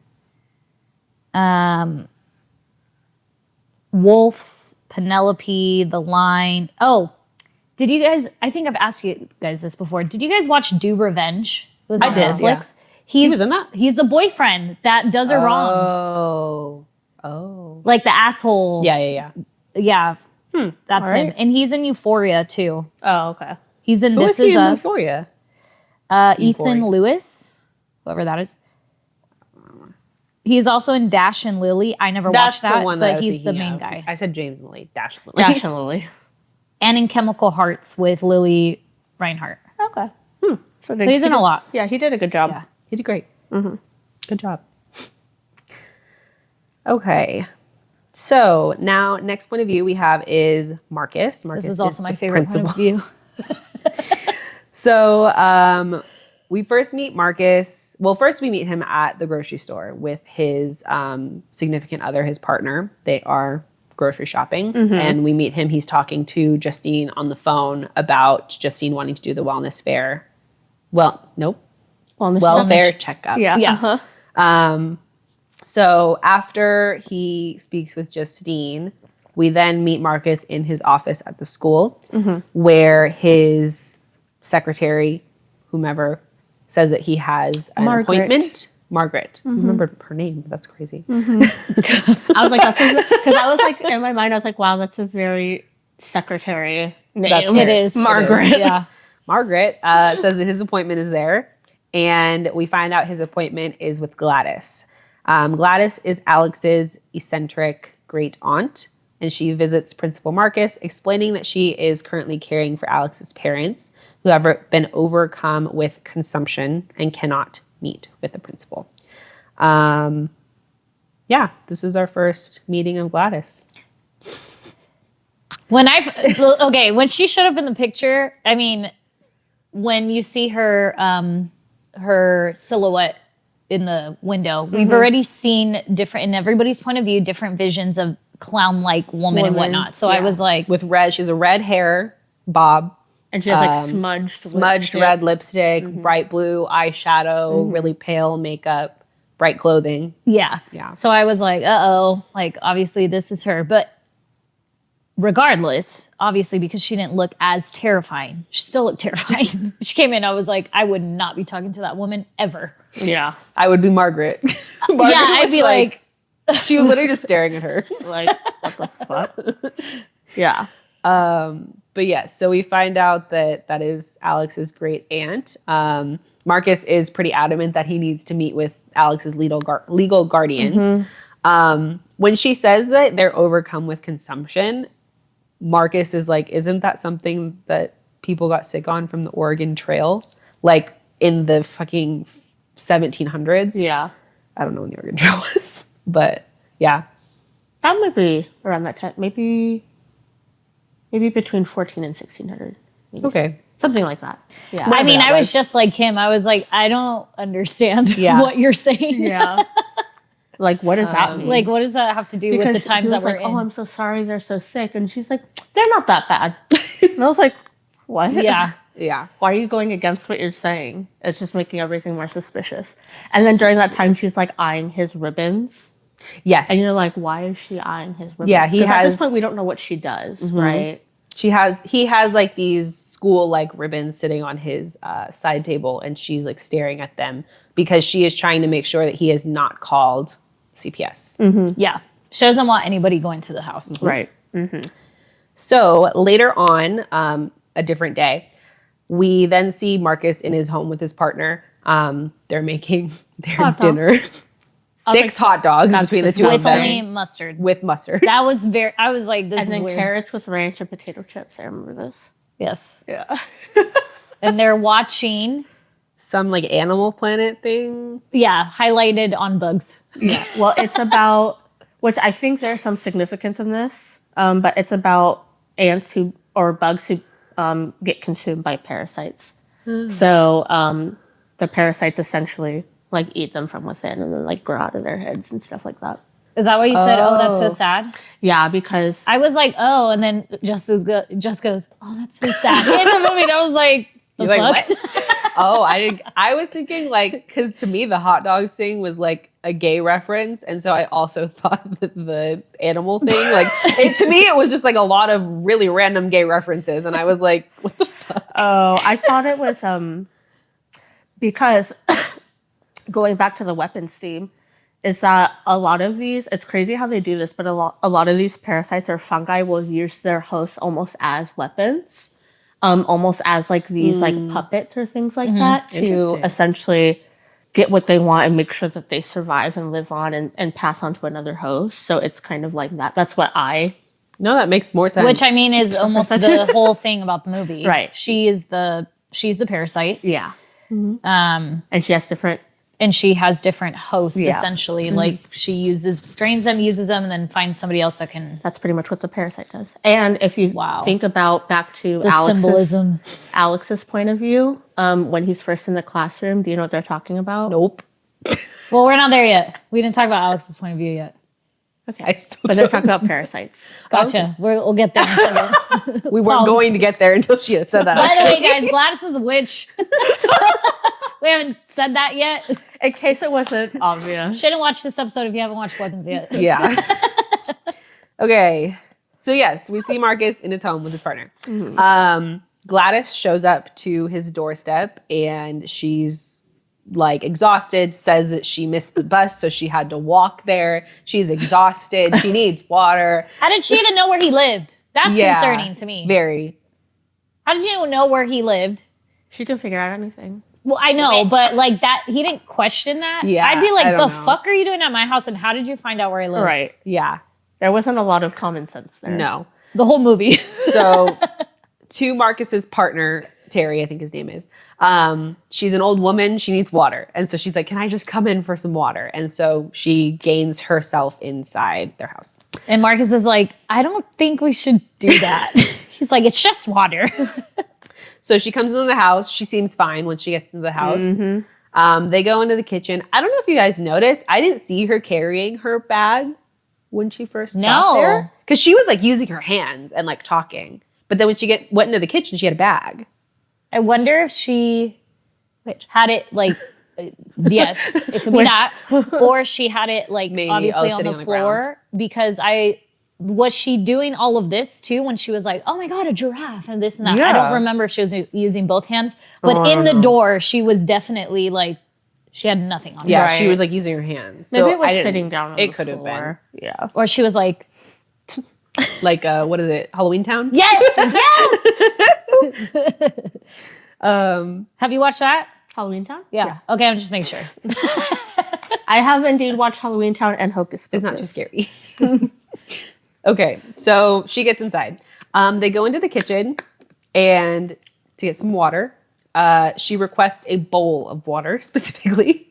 Wolf's, Penelope, The Line. Oh, did you guys... I think I've asked you guys this before. Did you guys watch Do Revenge? It was on Netflix. Yeah. He was in that? He's the boyfriend that does her wrong. Oh. Like the asshole. Yeah. Yeah. That's him. And he's in Euphoria, too. Oh, okay. He's in Who This is Is in Us. Euphoria? Ethan Lewis, whoever that is. He's also in Dash and Lily. I never watched that, but he's the main guy. I said James and Lily. Dash and Lily. Dash and Lily. And in Chemical Hearts with Lily Reinhart. Okay. So he's in a lot. Yeah, he did a good job. Yeah, he did great. Mm-hmm. Good job. Okay. So now, next point of view we have is Marcus. This is also my favorite point of view. So we first meet Marcus. Well, first we meet him at the grocery store with his significant other, his partner. They are grocery shopping. Mm-hmm. And we meet him. He's talking to Justine on the phone about Justine wanting to do the wellness fair. Well, nope. Welfare checkup. Yeah. Uh-huh. So after he speaks with Justine, we then meet Marcus in his office at the school, where his secretary, whomever, says that he has an appointment. Margaret. I remembered her name, but that's crazy. I was like, because I was like, in my mind, I was like, wow, that's a very secretary name. It is. Margaret. It is. Yeah. Margaret says that his appointment is there, and we find out his appointment is with Gladys. Gladys is Alex's eccentric great aunt, and she visits Principal Marcus, explaining that she is currently caring for Alex's parents, who have been overcome with consumption and cannot meet with the principal. This is our first meeting of Gladys. When she showed up in the picture, I mean, when you see her her silhouette in the window, we've already seen different, in everybody's point of view, different visions of clown-like woman and whatnot. So I was like, with red, she has a red hair bob. And she has like smudged red lipstick, bright blue eyeshadow, really pale makeup, bright clothing. Yeah. So I was like, like obviously this is her. But regardless, obviously, because she didn't look as terrifying. She still looked terrifying. She came in, I was like, I would not be talking to that woman ever. Yeah. I would be Margaret. Margaret Yeah, I'd be like she was literally just staring at her. Like, what the fuck? Yeah. But yes, so we find out that is Alex's great aunt. Marcus is pretty adamant that he needs to meet with Alex's legal guardians. When she says that they're overcome with consumption, Marcus is like, isn't that something that people got sick on from the Oregon Trail? Like in the fucking 1700s? Yeah. I don't know when the Oregon Trail was, but yeah. That might be around that time. Maybe between 14 and 1600. Maybe. Okay. Something like that. Yeah. I mean, I was just like him. I was like, I don't understand what you're saying. Yeah. Like, what does that mean? Like, what does that have to do with the times that we're like, in? Oh, I'm so sorry they're so sick. And she's like, they're not that bad. And I was like, what? Yeah. Yeah. Why are you going against what you're saying? It's just making everything more suspicious. And then during that time, she's like eyeing his ribbons. Yes. And you're like, why is she eyeing his ribbons? Yeah, at this point, we don't know what she does, right? He has like these school like ribbons sitting on his side table, and she's like staring at them because she is trying to make sure that he is not called CPS. Yeah. She doesn't want anybody going to the house. Right. So later on, a different day, we then see Marcus in his home with his partner. They're making their dinner. 6 hot dogs between the two with of them. only mustard. With mustard. That was I was like, this And is then weird. carrots with ranch and potato chips. I remember this. Yes. Yeah. And they're watching, Some like Animal Planet thing. highlighted on bugs. Yeah. Well, it's about, which I think there's some significance in this, but it's about ants or bugs who get consumed by parasites. So the parasites essentially like eat them from within and then like grow out of their heads and stuff like that. Is that what you said? Oh, that's so sad. Yeah, because I was like, oh, and then Jess goes, oh, that's so sad. In the movie, and I was like, the You're fuck? like, what? Oh, I was thinking like, because to me the hot dogs thing was like a gay reference, and so I also thought that the animal thing, like, to me it was just like a lot of really random gay references, and I was like, what the fuck? Oh, I thought it was because going back to the weapons theme, is that a lot of these, it's crazy how they do this, but a lot of these parasites or fungi will use their hosts almost as weapons, almost as like these like puppets or things like that to essentially get what they want and make sure that they survive and live on and pass on to another host. So it's kind of like that. That's what No, that makes more sense. Which I mean is almost the whole thing about the movie. Right. She's the parasite. yeah. And And she has different hosts Yeah. essentially. Like she drains them, uses them, and then finds somebody else that can. that's pretty much what the parasite does. And if you think about back to The symbolism. Alex's point of view, when he's first in the classroom, do you know what they're talking about? Nope. Well, we're not there yet. We didn't talk about Alex's point of view yet. Okay. But they're talking about parasites. Gotcha. We'll get there in a second. We weren't going to get there until she had said that. By the way, guys, Gladys is a witch. We haven't said that yet. In case it wasn't obvious. Shouldn't watch this episode if you haven't watched Weapons yet. Yeah. Okay. So yes, we see Marcus in his home with his partner. Gladys shows up to his doorstep and she's like exhausted, says that she missed the bus, so she had to walk there. She's exhausted. She needs water. How did she even know where he lived? That's concerning to me. Very. How did you know where he lived? She didn't figure out anything. Well, I know, but like that, he didn't question that. Yeah, I'd be I like, don't the know. fuck are you doing at my house? And how did you find out where I lived? Right. Yeah. There wasn't a lot of common sense there. No. The whole movie. So to Marcus's partner, Terry, I think his name is, she's an old woman. She needs water. And so she's like, can I just come in for some water? And so she gains herself inside their house. And Marcus is like, I don't think we should do that. He's like, it's just water. So she comes into the house. She seems fine when she gets into the house. They go into the kitchen. I don't know if you guys noticed. I didn't see her carrying her bag when she first got there. Because she was like using her hands and like talking. But then when she went into the kitchen, she had a bag. I wonder if she had it like, yes, it could be that. Or she had it like Maybe, obviously on sitting the on the floor because I was she doing all of this too when she was like, oh my God, a giraffe and this and that? Yeah. I don't remember if she was using both hands, but in the door, she was definitely like, she had nothing on her. Yeah, she Right. was like using her hands. Maybe So it was I didn't- sitting down on It the could have been. floor. Yeah. Or she was like, Like, what is it? Halloween Town? yes, yes. Um, Have you watched that? Halloween Town? Yeah. Okay, I'm just making sure. I have indeed watched Halloween Town and Hocus Pocus. it's not too scary. Okay, so she gets inside. They go into the kitchen and to get some water. She requests a bowl of water specifically.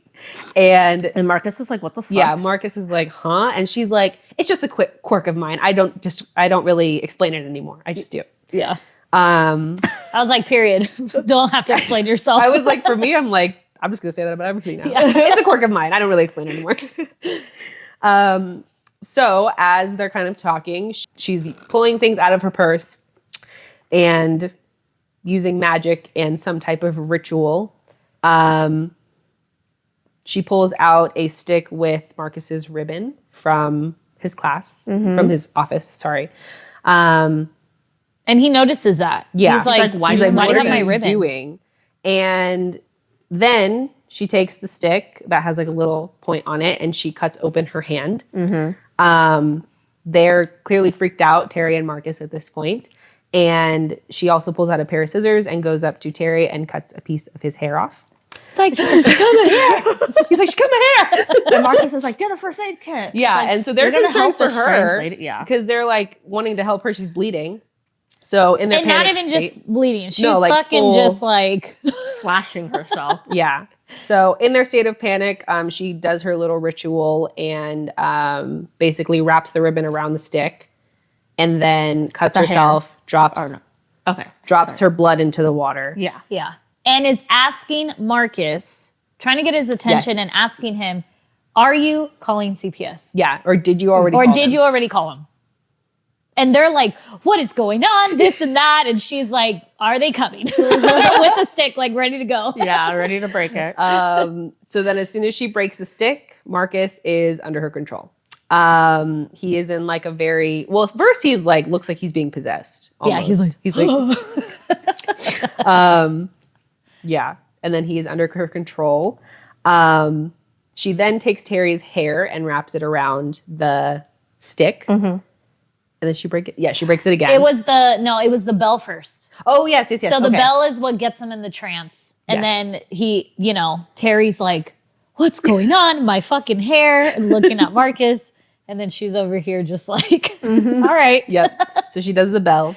And Marcus is like, what the fuck? yeah, Marcus is like, huh? And she's like, it's just a quick quirk of mine. I don't really explain it anymore. I just do. Yeah. Um, I was like, period. Don't have to explain yourself. I was like, for me, I'm like, I'm just gonna say that about everything now. Yeah. It's a quirk of mine. I don't really explain it anymore. So as they're kind of talking, she's pulling things out of her purse and using magic and some type of ritual. She pulls out a stick with Marcus's ribbon from his class, from his office. Sorry. and he notices that. Yeah. He's like, why He's do like, you why do what you have are my you ribbon? doing? And then she takes the stick that has like a little point on it and she cuts open her hand. They're clearly freaked out, Terry and Marcus at this point. And she also pulls out a pair of scissors and goes up to Terry and cuts a piece of his hair off. It's like, He's like, she cut my hair. And Marcus is like, get a first aid kit. Yeah, Like, and so they're you're gonna concerned help for this strange her lady. Yeah. because they're like wanting to help her. She's bleeding. So in their and not panic even state- just bleeding. She's No, like fucking full- just like, Slashing herself. Yeah. So in their state of panic, she does her little ritual and basically wraps the ribbon around the stick and then cuts The hair. herself, drops Oh, no. Okay. drops her blood into the water. Yeah. yeah. And is asking Marcus, trying to get his attention Yes. and asking him, are you calling CPS? Yeah. Or did you already Or call did them? you already call him? And they're like, what is going on? This and that. And she's like, are they coming? With the stick, like ready to go. Yeah, ready to break it. So then as soon as she breaks the stick, Marcus is under her control. He is in like a very, well, at first he's like, looks like he's being possessed. Yeah, he's almost. Yeah. And then he is under her control. She then takes Terry's hair and wraps it around the stick. And then she breaks it. Yeah, she breaks it again. It was the bell first. Oh, yes. So the okay. bell is what gets him in the trance. And Yes. then Terry's like, what's going on? My fucking hair. And looking at Marcus. And then she's over here just like, all right. Yep. So she does the bell,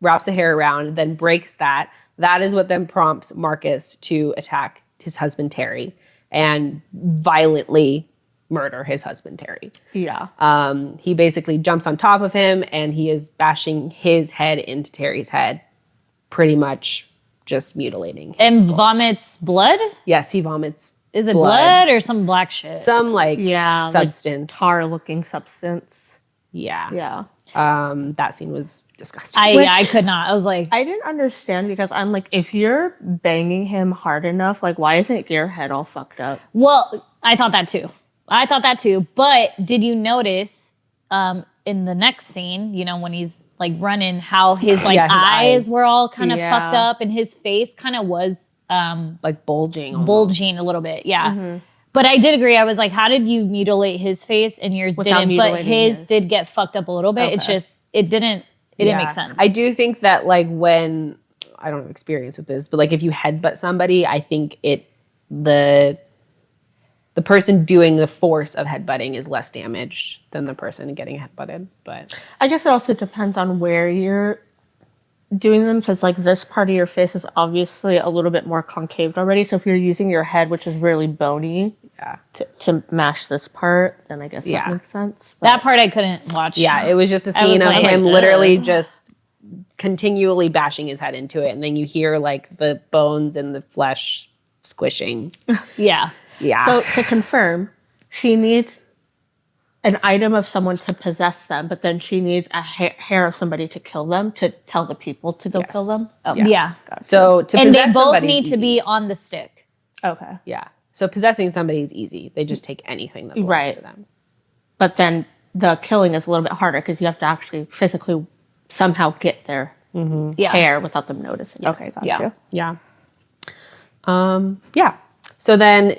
wraps the hair around, then breaks that. That is what then prompts Marcus to attack his husband, Terry, and violently murder his husband, Terry. Yeah. He basically jumps on top of him and he is bashing his head into Terry's head, pretty much just mutilating his And skull. vomits blood? Yes, he vomits Is it Blood. blood or some black shit? some like Yeah, like substance. Tar looking substance. Yeah. Yeah. That scene was disgusting. I could not. I was like, I didn't understand because I'm like, if you're banging him hard enough, like, why isn't your head all fucked up? well, I thought that too. But did you notice in the next scene, when he's like running, how his like Yeah, his eyes eyes. were all kind of Yeah. fucked up and his face kind of was like bulging. almost. bulging a little bit. Yeah. But I did agree. I was like, how did you mutilate his face and yours Without didn't? But mutilating his his. did get fucked up a little bit. It's Okay. just, it didn't make sense. I do think that like when I don't have experience with this, but like if you headbutt somebody, I think the person doing the force of headbutting is less damage than the person getting headbutted. But I guess it also depends on where you're doing them because like this part of your face is obviously a little bit more concave already. So if you're using your head, which is really bony, yeah, to mash this part, then I guess Yeah. that makes sense. that part I couldn't watch. yeah, it was just a I was scene of like, him ugh. literally just continually bashing his head into it, and then you hear like the bones and the flesh squishing. Yeah. Yeah. So to confirm, she needs an item of someone to possess them, but then she needs a hair of somebody to kill them, to tell the people to go kill them. Yes. Oh, Yeah. Yeah. So to And they possess both somebody need is to easy. be on the stick. Okay. Yeah. So possessing somebody is easy. They just take anything that belongs Right. to them. But then the killing is a little bit harder because you have to actually physically somehow get their hair without them noticing. Yes. Okay, gotcha. Yeah. Yeah. So then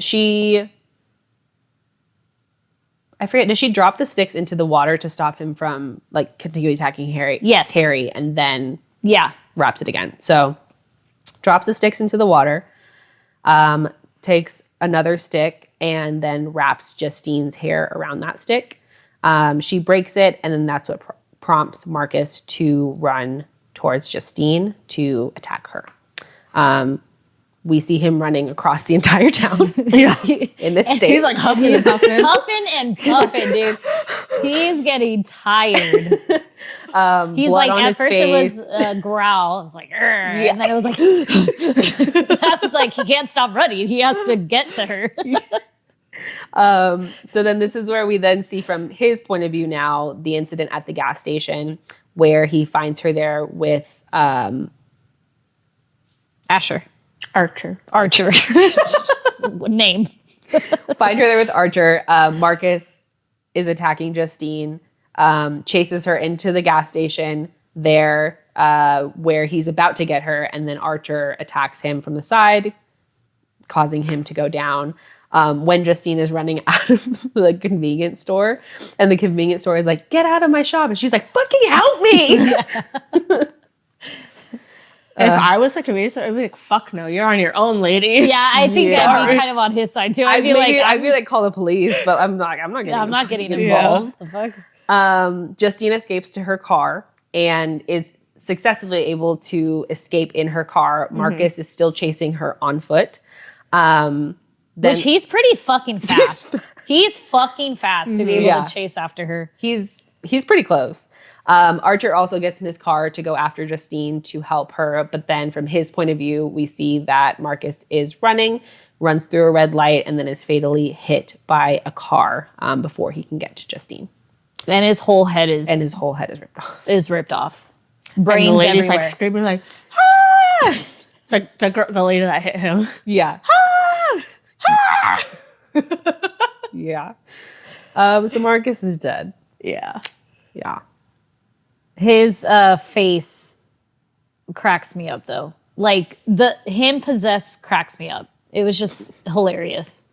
I forget, does she drop the sticks into the water to stop him from like continually attacking Carrie and then wraps it again. So drops the sticks into the water, takes another stick and then wraps Justine's hair around that stick. She breaks it, and then that's what prompts Marcus to run towards Justine to attack her. We see him running across the entire town in this state. He's like huffing and puffing. Huffing and puffing, dude. He's getting tired. He's like, at first face. It was a growl. It was like, and then it was like, I was like, he can't stop running. He has to get to her. So then this is where we then see from his point of view now, the incident at the gas station where he finds her there with Archer. Name. Find her there with Archer. Marcus is attacking Justine, chases her into the gas station there where he's about to get her, and then Archer attacks him from the side, causing him to go down. When Justine is running out of the convenience store, and the convenience store is like, get out of my shop. And she's like, fucking help me. If I was like a convenience store, I'd be like, fuck no, you're on your own, lady. Yeah, I think I'd be kind of on his side too. I'd be like, call the police, but I'm not getting involved. The fuck? Justine escapes to her car and is successfully able to escape in her car. Marcus is still chasing her on foot. Which he's pretty fucking fast. He's fucking fast to be able to chase after her. He's pretty close. Archer also gets in his car to go after Justine to help her. But then from his point of view, we see that Marcus is runs through a red light, and then is fatally hit by a car before he can get to Justine. And his whole head is ripped off. Brains and the lady's everywhere. Like screaming like, ah! Like the lady that hit him. Yeah. Yeah. So Marcus is dead. Yeah. Yeah. His face cracks me up though. Like him possessed cracks me up. It was just hilarious.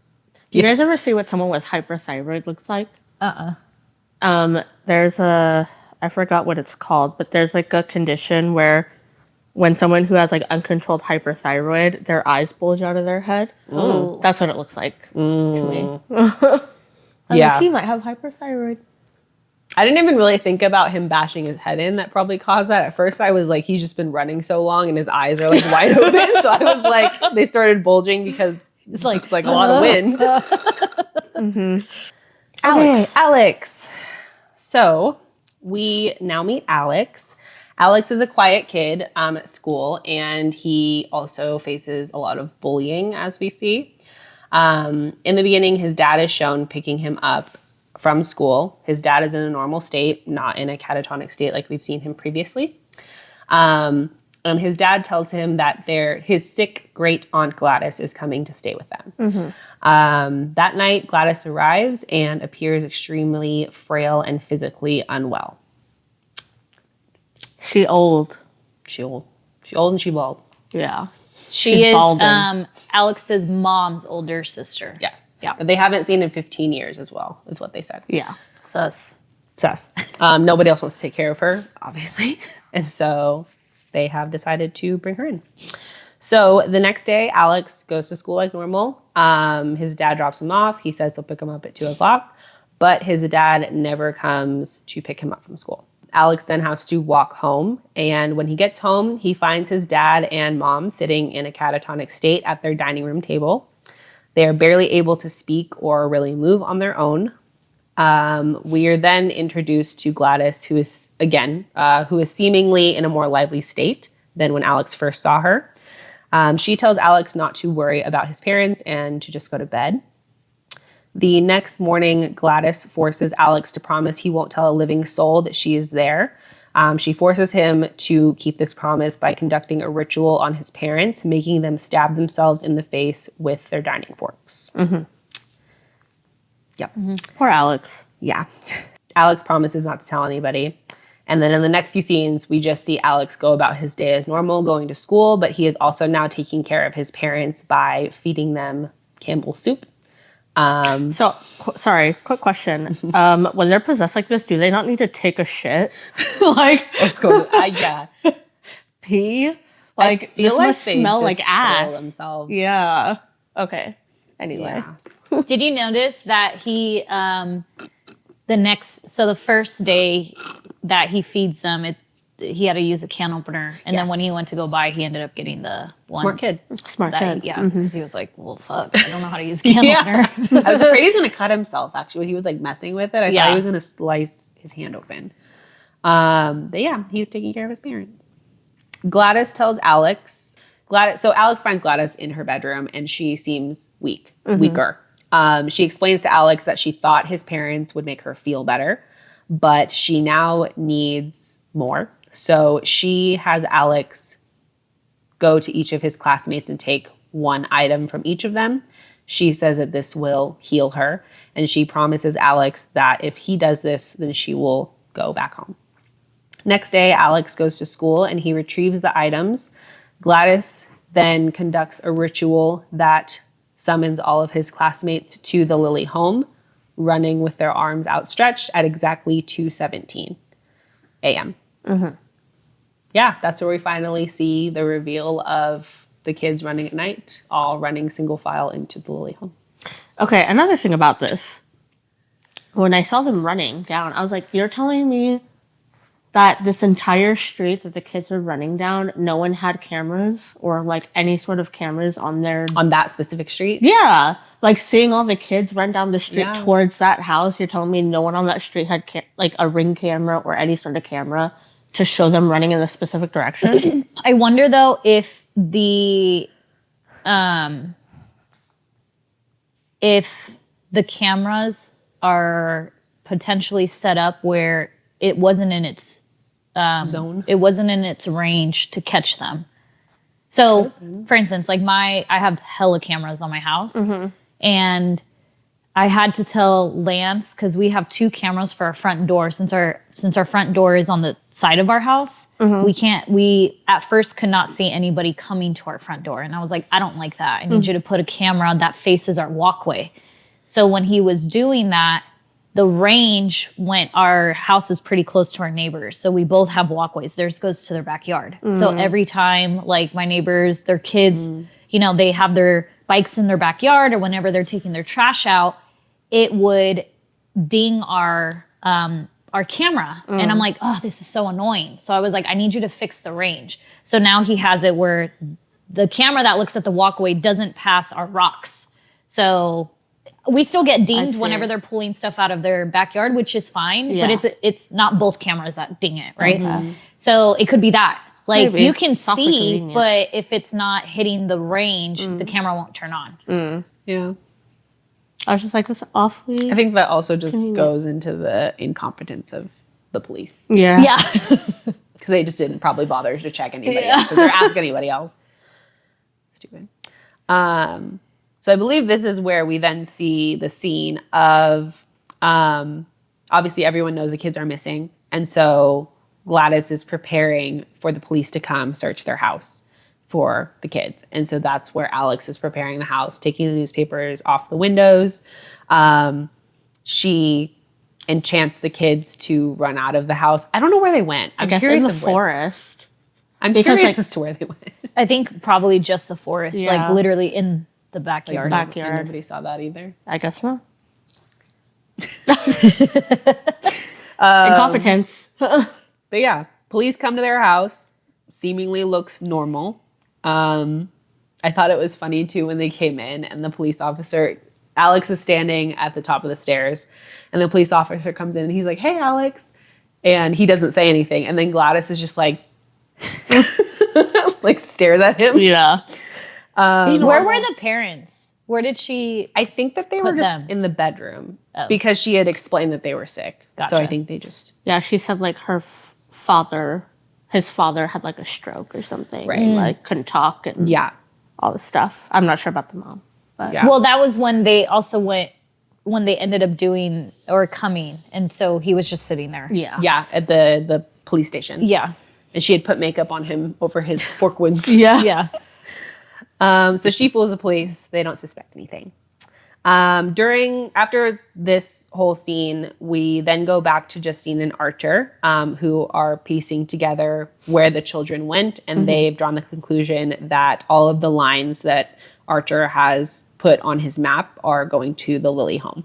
Do you guys ever see what someone with hyperthyroid looks like? There's I forgot what it's called, but there's like a condition where when someone who has like uncontrolled hyperthyroid, their eyes bulge out of their head. That's what it looks like to me. Like, he might have hyperthyroid. I didn't even really think about him bashing his head in. That probably caused that. At first, I was like, he's just been running so long and his eyes are like wide open. So I was like, they started bulging because it's like a lot of wind. Alex. So we now meet Alex. Alex is a quiet kid at school, and he also faces a lot of bullying, as we see. In the beginning, his dad is shown picking him up from school. His dad is in a normal state, not in a catatonic state like we've seen him previously. His dad tells him that his sick great aunt Gladys is coming to stay with them. That night, Gladys arrives and appears extremely frail and physically unwell. She old and she bald. Yeah. She is Alex's mom's older sister. Yes. Yeah. They haven't seen in 15 years as well, is what they said. Yeah. Sus. Nobody else wants to take care of her, obviously. And so they have decided to bring her in. So the next day, Alex goes to school like normal. His dad drops him off. He says he'll pick him up at 2:00, but his dad never comes to pick him up from school. Alex then has to walk home. And when he gets home, he finds his dad and mom sitting in a catatonic state at their dining room table. They are barely able to speak or really move on their own. We are then introduced to Gladys, who is seemingly in a more lively state than when Alex first saw her. She tells Alex not to worry about his parents and to just go to bed. The next morning, Gladys forces Alex to promise he won't tell a living soul that she is there. She forces him to keep this promise by conducting a ritual on his parents, making them stab themselves in the face with their dining forks. Yep. Poor Alex. Yeah. Alex promises not to tell anybody. And then in the next few scenes, we just see Alex go about his day as normal, going to school, but he is also now taking care of his parents by feeding them Campbell's soup. Sorry, quick question. When they're possessed like this, do they not need to take a shit? Like, yeah. pee? Like, this must smell like ass. Themselves. Yeah. Okay. Anyway. Yeah. Did you notice that he, the first day that he feeds them, he had to use a can opener. And then when he went to go buy, he ended up getting the one. Smart kid. Yeah, because he was like, well, fuck, I don't know how to use a can opener. I was afraid he was going to cut himself, actually, when he was like messing with it. I thought he was going to slice his hand open. But yeah, he's taking care of his parents. Gladys tells Alex. So Alex finds Gladys in her bedroom, and she seems weaker. She explains to Alex that she thought his parents would make her feel better, but she now needs more. So she has Alex go to each of his classmates and take one item from each of them. She says that this will heal her, and she promises Alex that if he does this, then she will go back home. Next day, Alex goes to school and he retrieves the items. Gladys then conducts a ritual that summons all of his classmates to the Lily home, running with their arms outstretched at exactly 2:17 a.m. Yeah, that's where we finally see the reveal of the kids running at night, all running single file into the Lily home. Okay, another thing about this. When I saw them running down, I was like, you're telling me that this entire street that the kids were running down, no one had cameras or like any sort of cameras on that specific street? Yeah. Like seeing all the kids run down the street towards that house, you're telling me no one on that street had like a Ring camera or any sort of camera to show them running in a specific direction? I wonder though if the cameras are potentially set up where it wasn't in its zone. It wasn't in its range to catch them. So, for instance, like I have hella cameras on my house, and I had to tell Lance, because we have 2 cameras for our front door. Since our front door is on the side of our house, we at first could not see anybody coming to our front door. And I was like, I don't like that. I need you to put a camera that faces our walkway. So when he was doing that, the range our house is pretty close to our neighbors. So we both have walkways. Theirs goes to their backyard. So every time like my neighbors, their kids, they have their bikes in their backyard, or whenever they're taking their trash out, it would ding our camera. And I'm like, oh, this is so annoying. So I was like, I need you to fix the range. So now he has it where the camera that looks at the walkway doesn't pass our rocks. So we still get dinged whenever they're pulling stuff out of their backyard, which is fine, but it's not both cameras that ding it, right? So it could be that. Like you can see, but if it's not hitting the range, the camera won't turn on. Yeah. I was just like, it's awfully... I think that also just goes into the incompetence of the police. Yeah. Yeah. Because they just didn't probably bother to check anybody else or ask anybody else. Stupid. So I believe this is where we then see the scene of, obviously everyone knows the kids are missing. And so Gladys is preparing for the police to come search their house for the kids. And so that's where Alex is preparing the house, taking the newspapers off the windows. She enchants the kids to run out of the house. I don't know where they went. I guess in the forest. I'm curious as to where they went. I think probably just the forest, like literally in the backyard. And nobody saw that either. I guess not. Incompetence. But yeah, police come to their house. Seemingly looks normal. I thought it was funny too when they came in and the police officer, Alex is standing at the top of the stairs, and the police officer comes in and he's like, "Hey, Alex," and he doesn't say anything, and then Gladys is just like, like stares at him. Yeah. Where were the parents? Where did she? I think that they were just in the bedroom because she had explained that they were sick. Gotcha. So I think they just... Yeah, she said like her his father had like a stroke or something. Right. Like couldn't talk and all this stuff. I'm not sure about the mom. But Yeah. Well, that was when they also went when they ended up doing or coming, and so he was just sitting there. Yeah, at the police station. Yeah. And she had put makeup on him over his fork wounds. Yeah. So she fools the police. They don't suspect anything. After this whole scene, we then go back to Justine and Archer, who are piecing together where the children went, and they've drawn the conclusion that all of the lines that Archer has put on his map are going to the Lily home.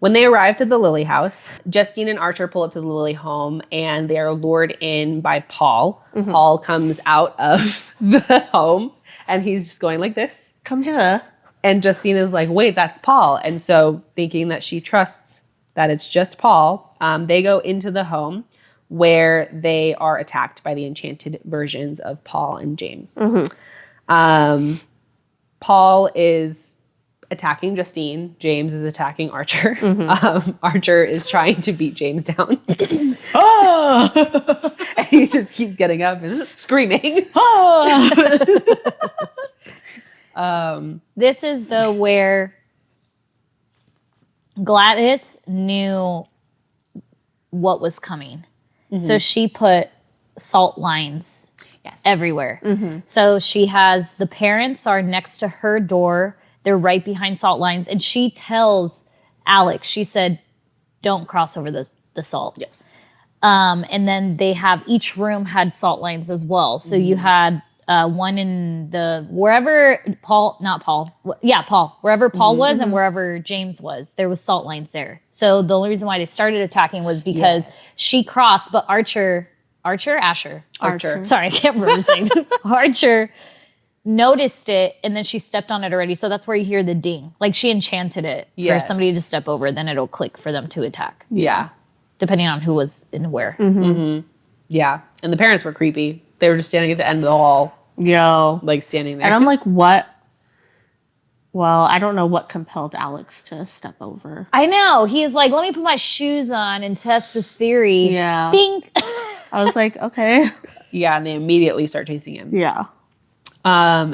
When they arrived at the Lily house, Justine and Archer pull up to the Lily home, and they are lured in by Paul. Paul comes out of the home, and he's just going like this. Come here. And Justine is like, wait, that's Paul. And so thinking that she trusts that it's just Paul, they go into the home where they are attacked by the enchanted versions of Paul and James. Paul is attacking Justine. James is attacking Archer. Archer is trying to beat James down. And he just keeps getting up and screaming. This is where Gladys knew what was coming. So she put salt lines everywhere. So she has the parents are next to her door. They're right behind salt lines. And she tells Alex, she said, don't cross over the salt. Yes. And then they have, each room had salt lines as well. So you had one in wherever Paul was and wherever James was, there was salt lines there. So the only reason why they started attacking was because she crossed, but Archer. Sorry, I can't remember his name. Archer noticed it, and then she stepped on it already. So that's where you hear the ding. Like she enchanted it for somebody to step over, then it'll click for them to attack. Yeah. Depending on who was in where. Yeah. And the parents were creepy. They were just standing at the end of the hall. Like standing there. And I'm like, what? Well, I don't know what compelled Alex to step over. I know. He's like, let me put my shoes on and test this theory. Yeah. Bing. I was like, okay. Yeah, and they immediately start chasing him. Yeah.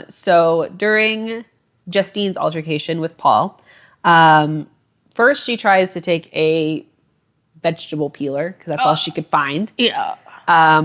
So during Justine's altercation with Paul, first she tries to take a vegetable peeler because that's all she could find. Yeah.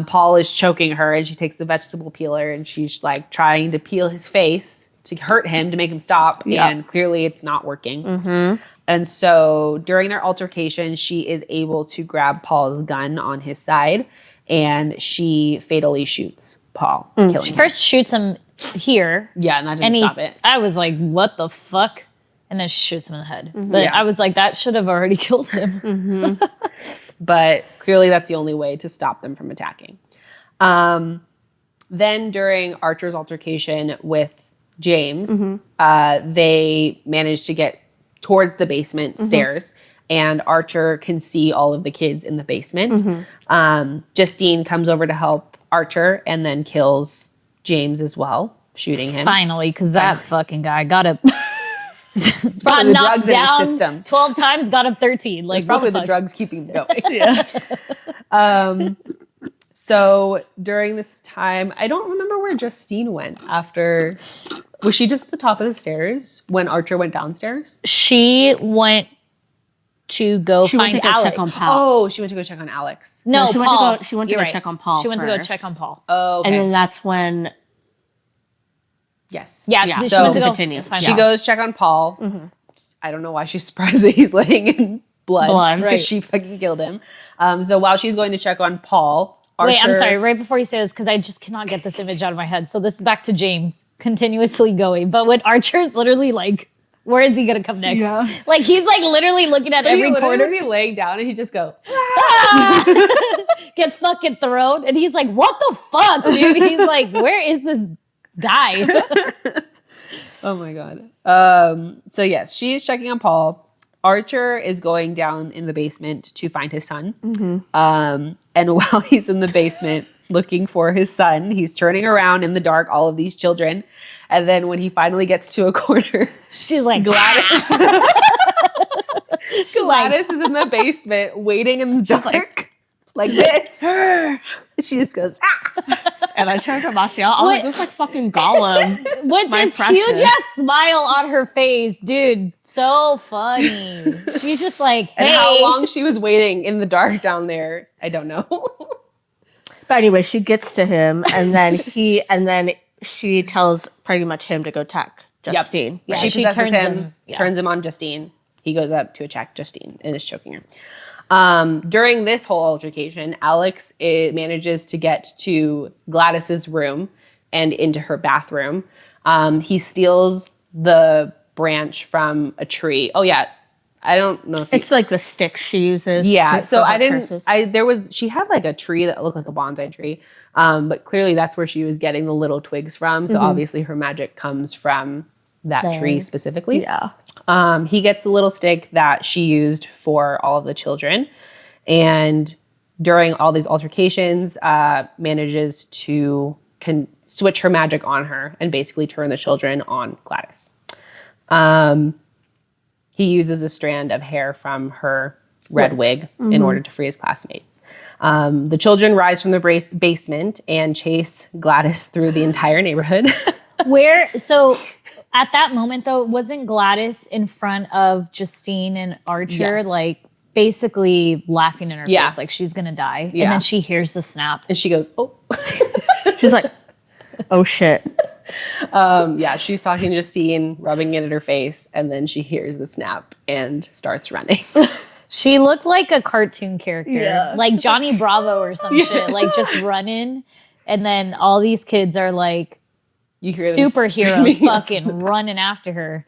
Paul is choking her, and she takes the vegetable peeler and she's like trying to peel his face to hurt him, to make him stop. And clearly it's not working. And so during their altercation, she is able to grab Paul's gun on his side, and she fatally shoots Paul, killing him. She first shoots him here. Yeah, and that didn't stop it. I was like, what the fuck? And then she shoots him in the head. But I was like, that should have already killed him. But clearly that's the only way to stop them from attacking. Then during Archer's altercation with James, they managed to get towards the basement stairs, and Archer can see all of the kids in the basement. Justine comes over to help Archer and then kills James as well, shooting him. Finally, because that fucking guy got up. It's probably the drugs in his system. 12 times, got up 13. Like, it's probably the drugs keeping him going. So during this time, I don't remember where Justine went after. Was she just at the top of the stairs when Archer went downstairs? She went to go find Alex. Check on Paul. Oh, she went to go check on Alex. No, she Paul. She went to go check on Paul. She went to go check on Paul. Oh, okay. And then that's when. Yes. Yeah, Yeah. she So went to go continue. find She Paul. goes check on Paul. I don't know why she's surprised that he's laying in blood. Right. She fucking killed him. So while she's going to check on Paul, Archer... Wait, I'm sorry. Right before you say this, because I just cannot get this image out of my head. So this is back to James, continuously going. But when Archer's literally like, where is he going to come next? Yeah. Like, he's like literally looking at every corner. He'd be laying down and he'd just go... Gets fucking thrown. And he's like, what the fuck, dude? He's like, where is this guy? Oh my God. So yes, she's checking on Paul. Archer is going down in the basement to find his son. And while he's in the basement looking for his son, he's turning around in the dark, all of these children. And then when he finally gets to a corner, She's like, Gladys, she's like, Gladys is in the basement waiting in the dark like this. She just goes, ah! And I turned to Marcia. I was like, this is like fucking Gollum. With this huge ass smile on her face, dude. So funny. She's just like, hey. And how long she was waiting in the dark down there, I don't know. But anyway, she gets to him, and then she tells pretty much him to go attack Justine. Yep. Yeah, she turns him on Justine. He goes up to attack Justine and is choking her. During this whole altercation, Alex manages to get to Gladys's room and into her bathroom. He steals the branch from a tree. Oh yeah, I don't know if it's like the stick she uses. Yeah, so she had like a tree that looked like a bonsai tree, but clearly that's where she was getting the little twigs from. So obviously her magic comes from that tree specifically. Yeah. He gets the little stick that she used for all of the children, and during all these altercations, manages to switch her magic on her and basically turn the children on Gladys. He uses a strand of hair from her red wig in order to free his classmates. The children rise from the basement and chase Gladys through the entire neighborhood. So at that moment, though, wasn't Gladys in front of Justine and Archer, like basically laughing in her face, like she's going to die? Yeah. And then she hears the snap. And she goes, oh. She's like, oh, shit. She's talking to Justine, rubbing it in her face, and then she hears the snap and starts running. She looked like a cartoon character, like Johnny Bravo or some shit, like just running. And then all these kids are like superheroes fucking running after her.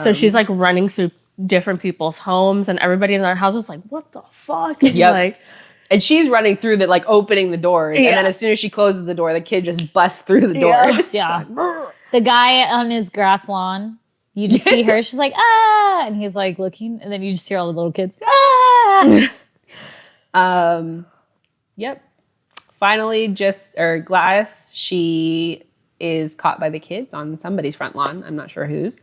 So she's like running through different people's homes, and everybody in their house is like, what the fuck? Yep. And she's running through like opening the doors. And then as soon as she closes the door, the kid just busts through the doors. Yeah. The guy on his grass lawn, you just see her. She's like, ah. And he's like looking. And then you just hear all the little kids, ah. Yep. Finally, Gladys, she is caught by the kids on somebody's front lawn. I'm not sure whose.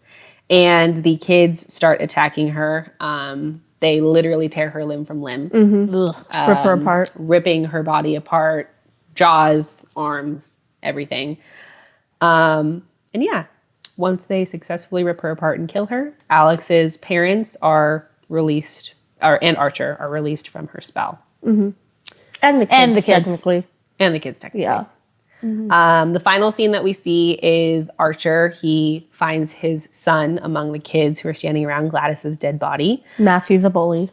And the kids start attacking her. They literally tear her limb from limb. Rip her apart. Ripping her body apart. Jaws, arms, everything. And once they successfully rip her apart and kill her, Alex's parents are released, and Archer are released from her spell. Mm-hmm. And the kids, technically. And the kids, technically. Yeah. Mm-hmm. The final scene that we see is Archer. He finds his son among the kids who are standing around Gladys's dead body. Matthew's a bully.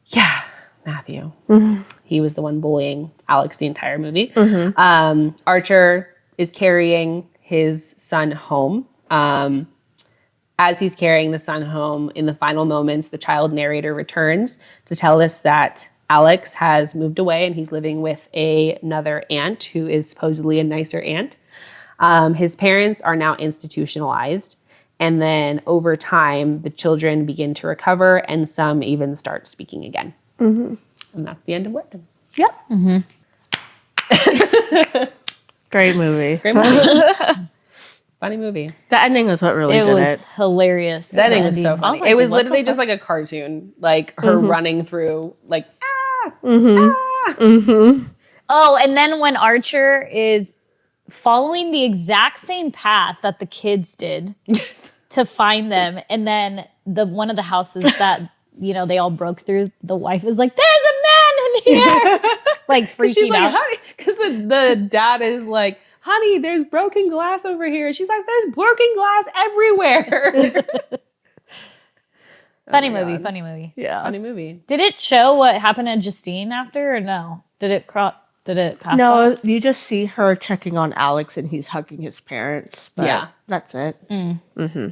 Yeah, Matthew. Mm-hmm. He was the one bullying Alex the entire movie. Mm-hmm. Archer is carrying his son home. As he's carrying the son home, in the final moments, the child narrator returns to tell us that Alex has moved away and he's living with another aunt who is supposedly a nicer aunt. His parents are now institutionalized. And then over time, the children begin to recover and some even start speaking again. Mm-hmm. And that's the end of Weapons. Yep. Mm-hmm. Great movie. Great movie. Funny movie. The ending was what really did it. It was hilarious. The ending was so funny. It was literally just like a cartoon. Like her running through like, Oh, and then when Archer is following the exact same path that the kids did to find them, and then one of the houses that they all broke through, the wife is like, "There's a man in here," like freaking out. Because the dad is like, "Honey, there's broken glass over here." She's like, "There's broken glass everywhere." Funny movie. Yeah. Funny movie. Did it show what happened to Justine after or no? Did it pass? No, you just see her checking on Alex and he's hugging his parents. But that's it. Mm-hmm.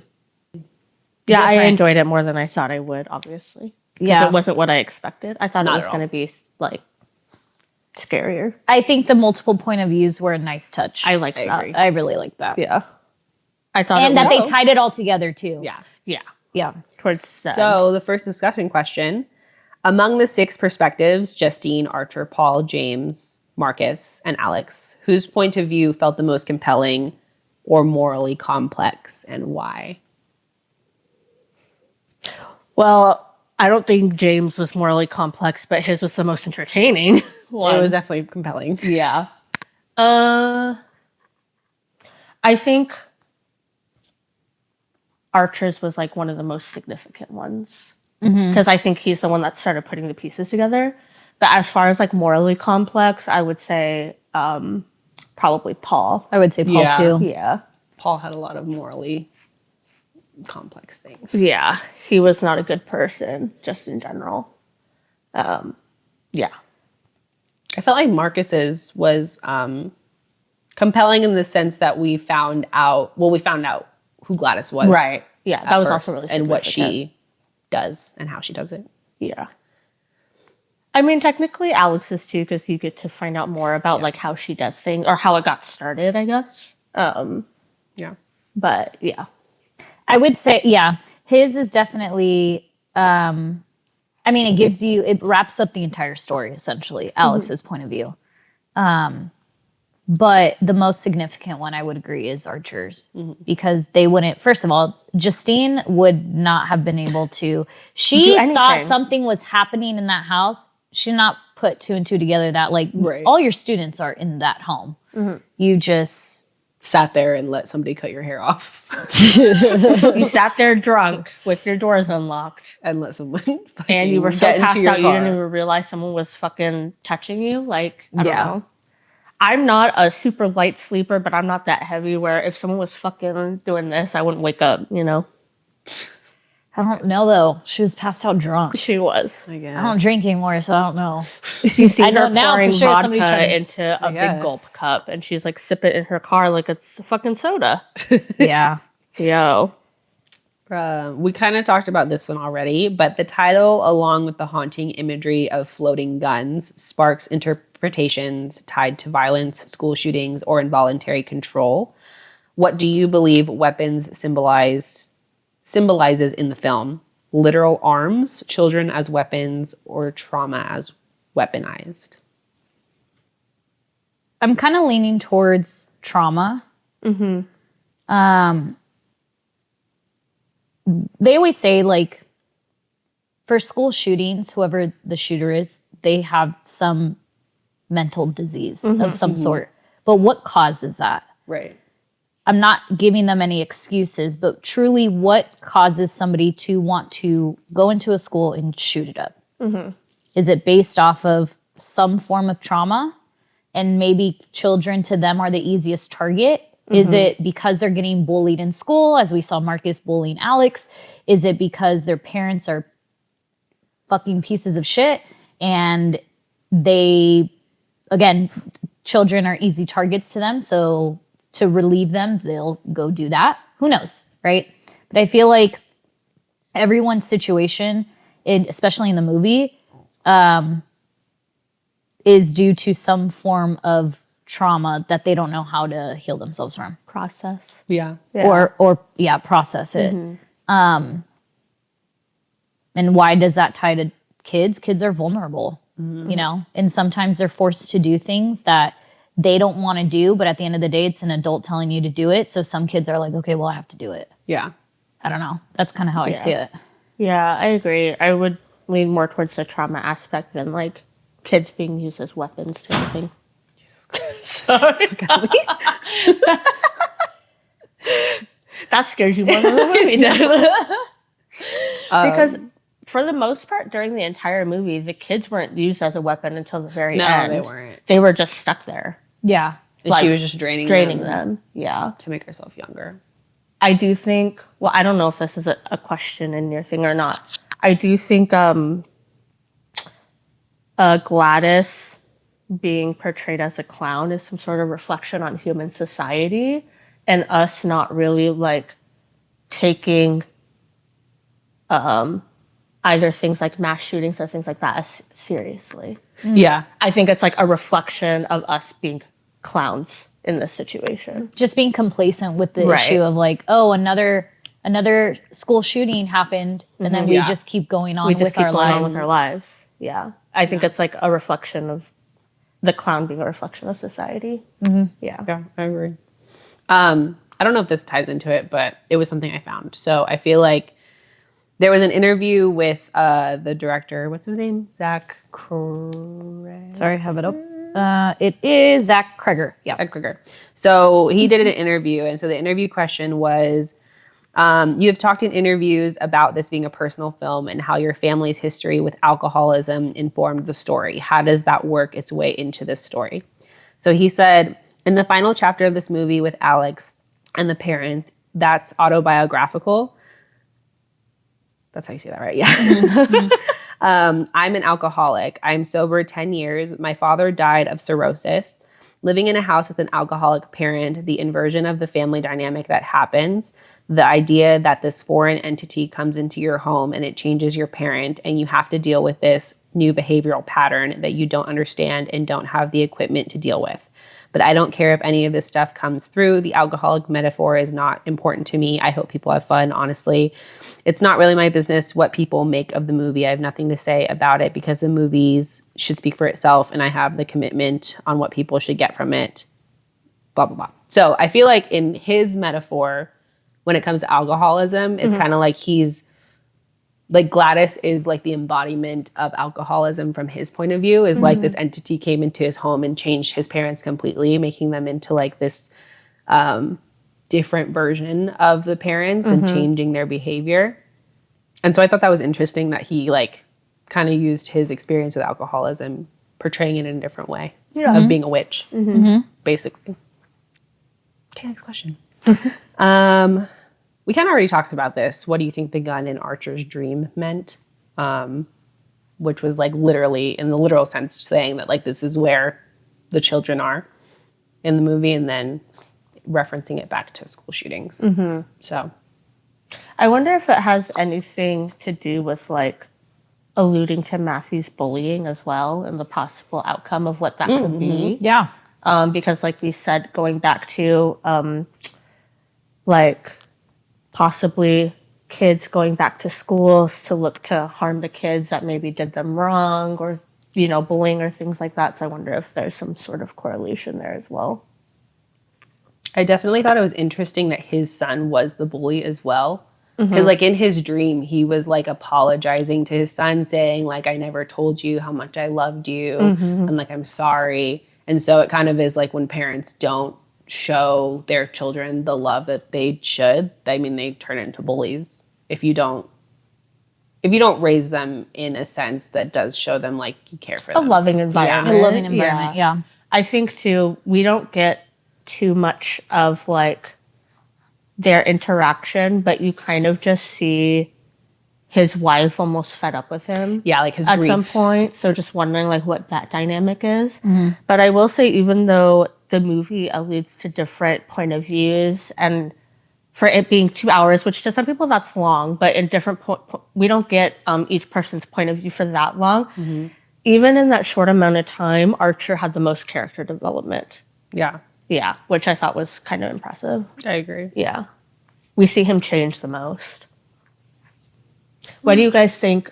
Yeah, I enjoyed it more than I thought I would, obviously. Yeah. It wasn't what I expected. I thought it was going to be like scarier. I think the multiple point of views were a nice touch. I like that. I really like that. Yeah. I thought and that they tied it all together too. Yeah. Yeah. So the first discussion question: among the 6 perspectives, Justine, Archer, Paul, James, Marcus, and Alex, whose point of view felt the most compelling or morally complex, and why? Well, I don't think James was morally complex, but his was the most entertaining. It was definitely compelling. Yeah. I think Archer's was like one of the most significant ones because I think he's the one that started putting the pieces together. But as far as like morally complex, I would say probably Paul. I would say Paul too. Yeah. Paul had a lot of morally complex things. Yeah. He was not a good person, just in general. Yeah. I felt like Marcus's was compelling in the sense that we found out who Gladys was. Right. Yeah. That was first, also really and what significant. she does and how she does it. Yeah. I mean, technically Alex's too, because you get to find out more about like how she does things or how it got started, I guess. Yeah. But yeah. I would say, his is definitely, it wraps up the entire story, essentially, Alex's point of view. But the most significant one, I would agree, is Archer's. Because they wouldn't, first of all, Justine would not have been able to, she thought something was happening in that house. She did not put two and two together that, like, all your students are in that home. You just sat there and let somebody cut your hair off. You sat there drunk with your doors unlocked. And let someone and you were so passed out you didn't even realize someone was fucking touching you. Like, I don't know. I'm not a super light sleeper, but I'm not that heavy where if someone was fucking doing this, I wouldn't wake up, you know? I don't know, though. She was passed out drunk. She was. I don't drink anymore, so I don't know. You see I know her now pouring for sure vodka into a big gulp cup, and she's like, sip it in her car like it's a fucking soda. Yeah. Yo. We kind of talked about this one already, but the title, along with the haunting imagery of floating guns, sparks interpretations tied to violence, school shootings, or involuntary control. What do you believe weapons symbolizes in the film? Literal arms, children as weapons, or trauma as weaponized? I'm kind of leaning towards trauma. They always say, like, for school shootings, whoever the shooter is, they have some mental disease of some sort. But what causes that? Right. I'm not giving them any excuses, but truly what causes somebody to want to go into a school and shoot it up? Is it based off of some form of trauma? And maybe children to them are the easiest target? Is it because they're getting bullied in school, as we saw Marcus bullying Alex? Is it because their parents are fucking pieces of shit and they, again, children are easy targets to them, so to relieve them, they'll go do that. Who knows, right? But I feel like everyone's situation, especially in the movie, is due to some form of trauma that they don't know how to heal themselves from. Process. Yeah. Or process it. And why does that tie to kids? Kids are vulnerable, you know? And sometimes they're forced to do things that they don't want to do, but at the end of the day, it's an adult telling you to do it. So some kids are like, okay, well, I have to do it. Yeah. I don't know. That's kind of how I see it. Yeah, I agree. I would lean more towards the trauma aspect than like kids being used as weapons type of thing. Sorry. That scares you more than the movie does. Because for the most part, during the entire movie, the kids weren't used as a weapon until the very end. No, they weren't. They were just stuck there. Yeah. And she was just draining them. Yeah. To make herself younger. I do think, well, I don't know if this is a question in your thing or not. I do think Gladys being portrayed as a clown is some sort of reflection on human society and us not really like taking either things like mass shootings or things like that as seriously. Yeah. I think it's like a reflection of us being clowns in this situation. Just being complacent with the issue of like, oh, another school shooting happened, and then we just keep going on with our lives. Yeah. I think it's like a reflection of the clown being a reflection of society. Yeah, I agree. I don't know if this ties into it, but it was something I found. So I feel like there was an interview with the director. What's his name? Zach Cregger. Sorry, have it up. It is Zach Cregger. Yeah. Zach Cregger. So he did an interview. And so the interview question was, you have talked in interviews about this being a personal film and how your family's history with alcoholism informed the story. How does that work its way into this story? So he said, in the final chapter of this movie with Alex and the parents, that's autobiographical. That's how you say that, right? Yeah. I'm an alcoholic. I'm sober 10 years. My father died of cirrhosis. Living in a house with an alcoholic parent, the inversion of the family dynamic that happens, the idea that this foreign entity comes into your home and it changes your parent, and you have to deal with this new behavioral pattern that you don't understand and don't have the equipment to deal with. But I don't care if any of this stuff comes through. The alcoholic metaphor is not important to me. I hope people have fun, honestly. It's not really my business what people make of the movie. I have nothing to say about it because the movies should speak for itself, and I have the commitment on what people should get from it, blah, blah, blah. So I feel like in his metaphor, when it comes to alcoholism, it's kind of like he's, like Gladys is like the embodiment of alcoholism from his point of view, is like this entity came into his home and changed his parents completely, making them into like this different version of the parents and changing their behavior. And so I thought that was interesting that he like kind of used his experience with alcoholism, portraying it in a different way of being a witch, basically. Okay, next question. We kind of already talked about this. What do you think the gun in Archer's dream meant? Which was like literally, in the literal sense, saying that like this is where the children are in the movie, and then referencing it back to school shootings. So I wonder if it has anything to do with like alluding to Matthew's bullying as well and the possible outcome of what that could be. Yeah. Because like we said, going back to like possibly kids going back to schools to look to harm the kids that maybe did them wrong, or, you know, bullying or things like that. So I wonder if there's some sort of correlation there as well. I definitely thought it was interesting that his son was the bully as well. Because like in his dream, he was like apologizing to his son, saying like, I never told you how much I loved you. And like, I'm sorry. And so it kind of is like when parents don't show their children the love that they should, I mean, they turn into bullies if you don't raise them in a sense that does show them like you care for them. A loving environment. A loving environment, yeah. I think too, we don't get too much of like their interaction, but you kind of just see his wife almost fed up with him. Yeah, like his at grief. some point. So just wondering like what that dynamic is. But I will say, even though the movie alludes to different point of views, and for it being 2 hours, which to some people that's long, but in different we don't get each person's point of view for that long. Even in that short amount of time, Archer had the most character development. Yeah, which I thought was kind of impressive. I agree. Yeah. We see him change the most. What do you guys think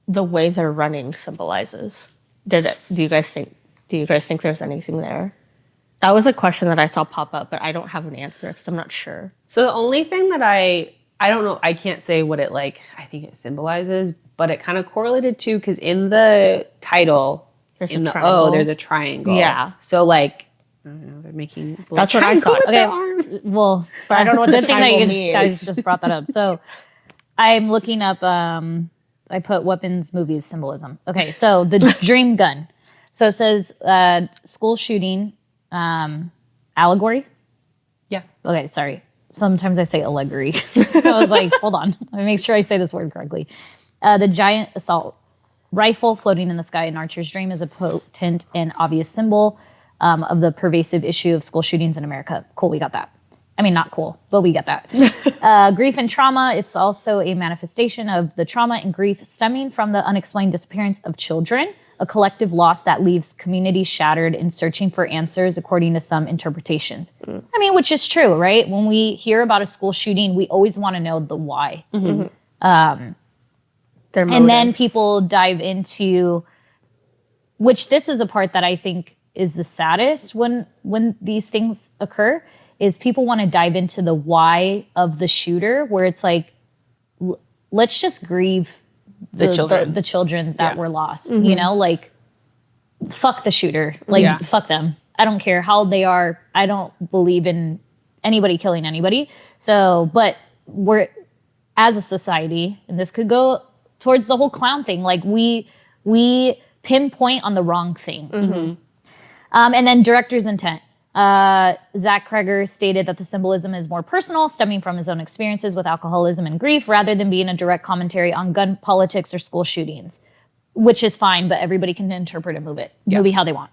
the way they're running symbolizes? Do you guys think there's anything there? That was a question that I saw pop up, but I don't have an answer because I'm not sure. So the only thing that I don't know, I can't say what it like, I think it symbolizes, but it kind of correlated to, because in the title, There's in a the triangle. O, there's a triangle. Yeah. So like, I don't know, they're making. That's what I thought. Okay, well, But I don't know what the good thing that you triangle means. guys just brought that up. So I'm looking up, I put weapons, movies, symbolism. Okay, so the dream gun. So it says school shooting, allegory. Yeah. Okay, sorry. Sometimes I say allegory. So I was like, hold on. Let me make sure I say this word correctly. The giant assault rifle floating in the sky in Archer's dream is a potent and obvious symbol of the pervasive issue of school shootings in America. Cool, we got that. I mean, not cool, but we get that. Grief and trauma, it's also a manifestation of the trauma and grief stemming from the unexplained disappearance of children, a collective loss that leaves communities shattered and searching for answers according to some interpretations. I mean, which is true, right? When we hear about a school shooting, we always want to know the why. And then people dive into, which this is a part that I think is the saddest when these things occur, is people want to dive into the why of the shooter, where it's like, let's just grieve the children that were lost. You know, like, fuck the shooter. Like, fuck them. I don't care how old they are. I don't believe in anybody killing anybody. So, but we're, as a society, and this could go towards the whole clown thing, like we pinpoint on the wrong thing. And then director's intent. Zach Cregger stated that the symbolism is more personal, stemming from his own experiences with alcoholism and grief, rather than being a direct commentary on gun politics or school shootings, which is fine, but everybody can interpret a movie how they want.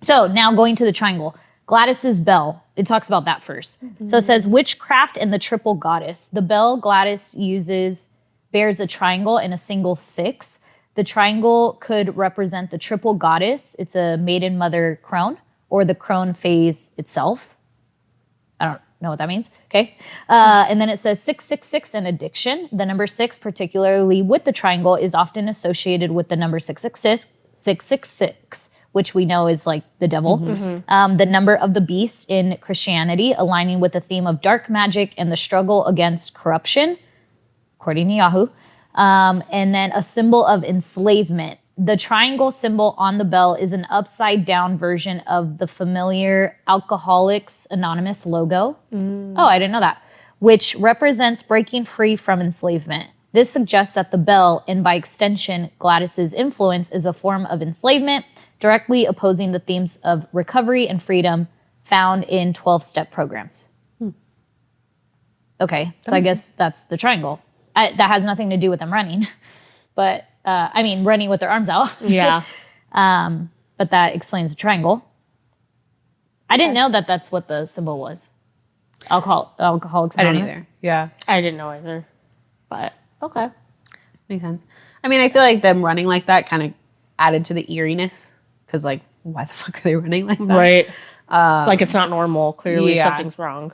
So now going to the triangle. Gladys's bell. It talks about that first. So it says, witchcraft and the triple goddess. The bell Gladys uses bears a triangle and a single 6. The triangle could represent the triple goddess. It's a maiden mother crone, or the crone phase itself. I don't know what that means. Okay. And then it says 666 and addiction. The number 6, particularly with the triangle, is often associated with the number 666, which we know is like the devil. The number of the beast in Christianity, aligning with the theme of dark magic and the struggle against corruption, according to Yahoo. And then a symbol of enslavement. The triangle symbol on the bell is an upside down version of the familiar Alcoholics Anonymous logo. Oh, I didn't know that. Which represents breaking free from enslavement. This suggests that the bell, and by extension, Gladys's influence, is a form of enslavement, directly opposing the themes of recovery and freedom found in 12-step programs. Okay, so I guess that's the triangle. That has nothing to do with them running, but I mean, running with their arms out. Yeah. But that explains the triangle. I didn't know that that's what the symbol was. Alcoholics Anonymous. I didn't either. Yeah. I didn't know either. But okay. Makes sense. I mean, I feel like them running like that kind of added to the eeriness. Because, like, why the fuck are they running like that? Right. Like, it's not normal. Clearly, yeah. something's wrong.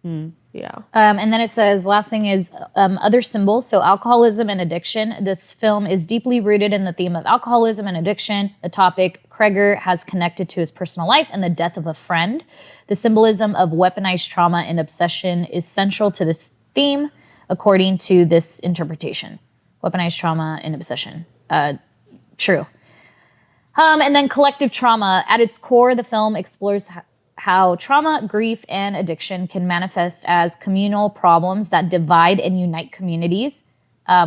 Yeah. And then it says, last thing is other symbols. So alcoholism and addiction. This film is deeply rooted in the theme of alcoholism and addiction, a topic Cregger has connected to his personal life and the death of a friend. The symbolism of weaponized trauma and obsession is central to this theme, according to this interpretation. Weaponized trauma and obsession. True. And then collective trauma. At its core, the film explores how trauma, grief, and addiction can manifest as communal problems that divide and unite communities,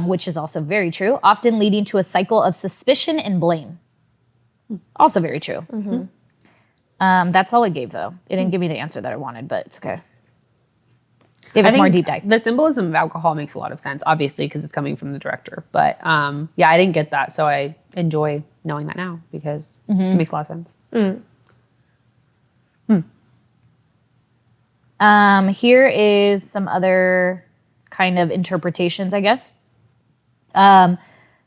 which is also very true, often leading to a cycle of suspicion and blame. Also very true. That's all it gave, though. It didn't give me the answer that I wanted, but it's okay. Give us more deep dive. The symbolism of alcohol makes a lot of sense, obviously, because it's coming from the director. But yeah, I didn't get that, so I enjoy knowing that now because it makes a lot of sense. Here is some other kind of interpretations, I guess.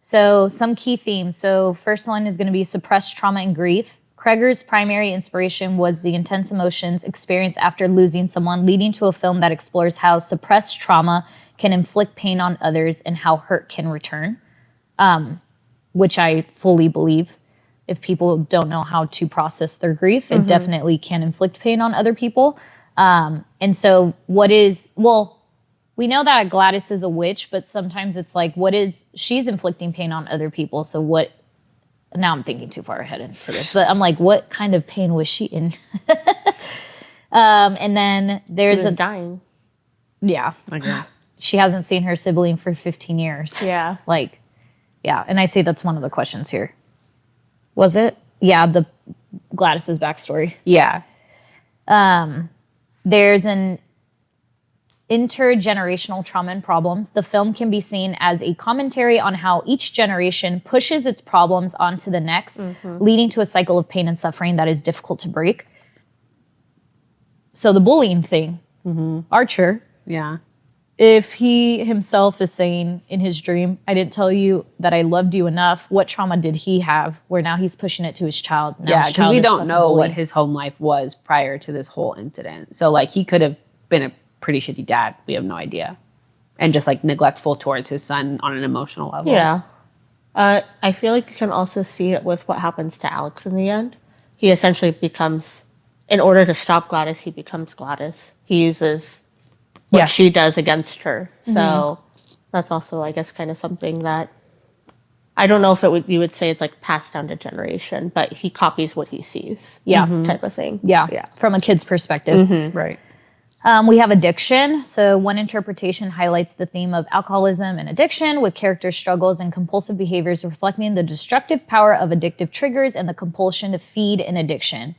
So some key themes. So first one is going to be suppressed trauma and grief. Cregger's primary inspiration was the intense emotions experienced after losing someone, leading to a film that explores how suppressed trauma can inflict pain on others and how hurt can return, which I fully believe. If people don't know how to process their grief, it definitely can inflict pain on other people. And so we know that Gladys is a witch, but sometimes it's like, she's inflicting pain on other people. So now I'm thinking too far ahead into this, but I'm like, what kind of pain was she in? And then there's dying. Yeah. I guess. She hasn't seen her sibling for 15 years. Yeah. Like, yeah. And I say that's one of the questions here. Was it? Yeah. The Gladys's backstory. Yeah. There's an intergenerational trauma and problems. The film can be seen as a commentary on how each generation pushes its problems onto the next, leading to a cycle of pain and suffering that is difficult to break. So the bullying thing, Archer, Yeah. if he himself is saying in his dream, I didn't tell you that I loved you enough, what trauma did he have where now he's pushing it to his child? Now his because child we is don't fucking know what bullied. his home life was prior to this whole incident. So, like, he could have been a pretty shitty dad. We have no idea. And just, like, neglectful towards his son on an emotional level. Yeah. I feel like you can also see it with what happens to Alex in the end. He essentially becomes, in order to stop Gladys, he becomes Gladys. He uses what she does against her. So that's also, I guess, kind of something that I don't know if you would say it's like passed down to generation, but he copies what he sees. Yeah. Type of thing. Yeah. From a kid's perspective. Right. We have addiction. So one interpretation highlights the theme of alcoholism and addiction, with character struggles and compulsive behaviors reflecting the destructive power of addictive triggers and the compulsion to feed an addiction.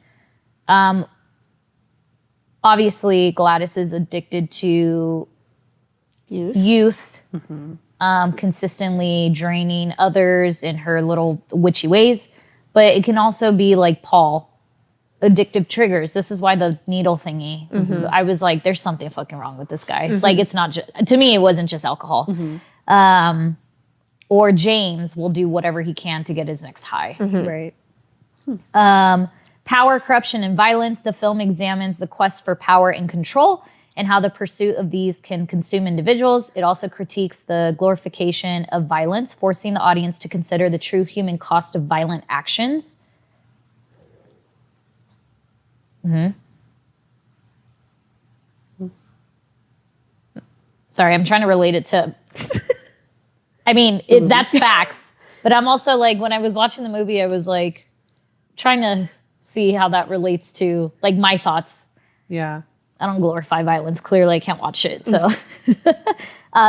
Obviously, Gladys is addicted to youth, consistently draining others in her little witchy ways. But it can also be like Paul, addictive triggers. This is why the needle thingy. I was like, there's something fucking wrong with this guy. Like, it's not just, to me, it wasn't just alcohol. Or James will do whatever he can to get his next high. Right. Power, corruption, and violence. The film examines the quest for power and control and how the pursuit of these can consume individuals. It also critiques the glorification of violence, forcing the audience to consider the true human cost of violent actions. Sorry, I'm trying to relate it to... I mean, that's facts. But I'm also like, when I was watching the movie, I was like trying to see how that relates to like my thoughts. Yeah. I don't glorify violence. Clearly, I can't watch it. So,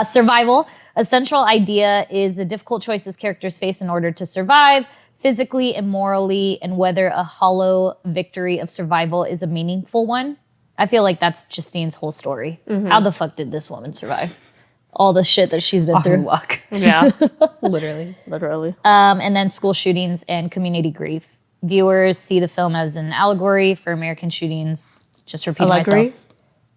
survival. A central idea is the difficult choices characters face in order to survive, physically and morally, and whether a hollow victory of survival is a meaningful one. I feel like that's Justine's whole story. How the fuck did this woman survive? All the shit that she's been through. Luck. Yeah. Literally. And then school shootings and community grief. Viewers see the film as an allegory for American shootings. Just repeat myself.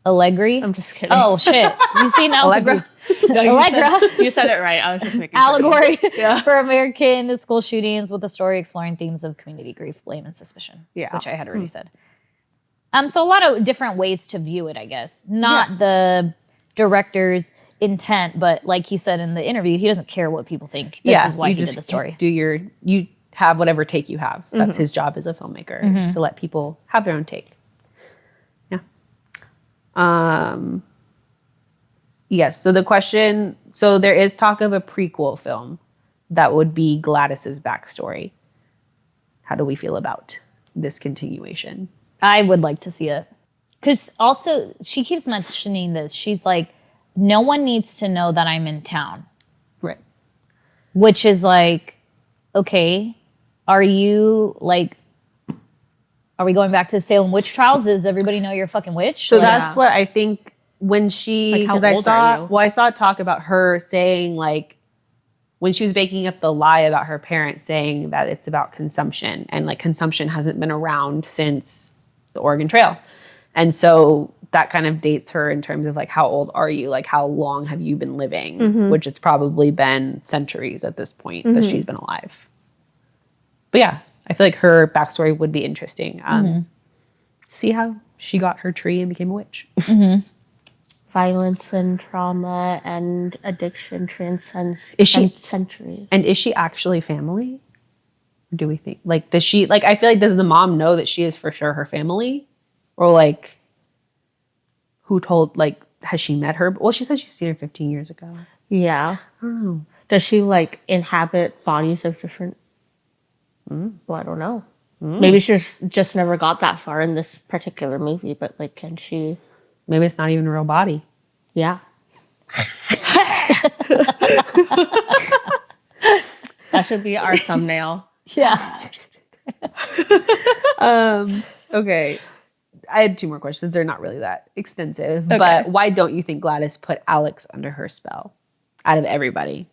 Allegri? I'm just kidding. Oh, shit. You seen Allegra? Allegra. You said it right. I was just making allegory for American school shootings, with the story exploring themes of community grief, blame, and suspicion. Yeah. Which I had already said. So a lot of different ways to view it, I guess. Not the director's intent, but like he said in the interview, he doesn't care what people think. This is why he did the story. You have whatever take you have. That's his job as a filmmaker, is to let people have their own take. Yes. So the question, so there is talk of a prequel film that would be Gladys's backstory. How do we feel about this continuation? I would like to see it. Because also, she keeps mentioning this. She's like, no one needs to know that I'm in town. Right. Which is like, okay, are we going back to Salem witch trials? Does everybody know you're a fucking witch? So that's what I think when she, because I saw talk about her saying like, when she was making up the lie about her parents, saying that it's about consumption, and like consumption hasn't been around since the Oregon Trail. And so that kind of dates her in terms of like, how old are you? Like, how long have you been living? Which it's probably been centuries at this point that she's been alive. But yeah, I feel like her backstory would be interesting. See how she got her tree and became a witch. Violence and trauma and addiction transcends centuries. And is she actually family? Or do we think, like, does she, like, I feel like, does the mom know that she is for sure her family? Or like, who told, like, has she met her? Well, she said she's seen her 15 years ago. Yeah. Oh. Does she like inhabit bodies of different? Well, I don't know. Maybe she just never got that far in this particular movie, but like, can she? Maybe it's not even a real body. Yeah. That should be our thumbnail. Yeah. Okay. I had 2 more questions. They're not really that extensive. Okay. But why don't you think Gladys put Alex under her spell out of everybody?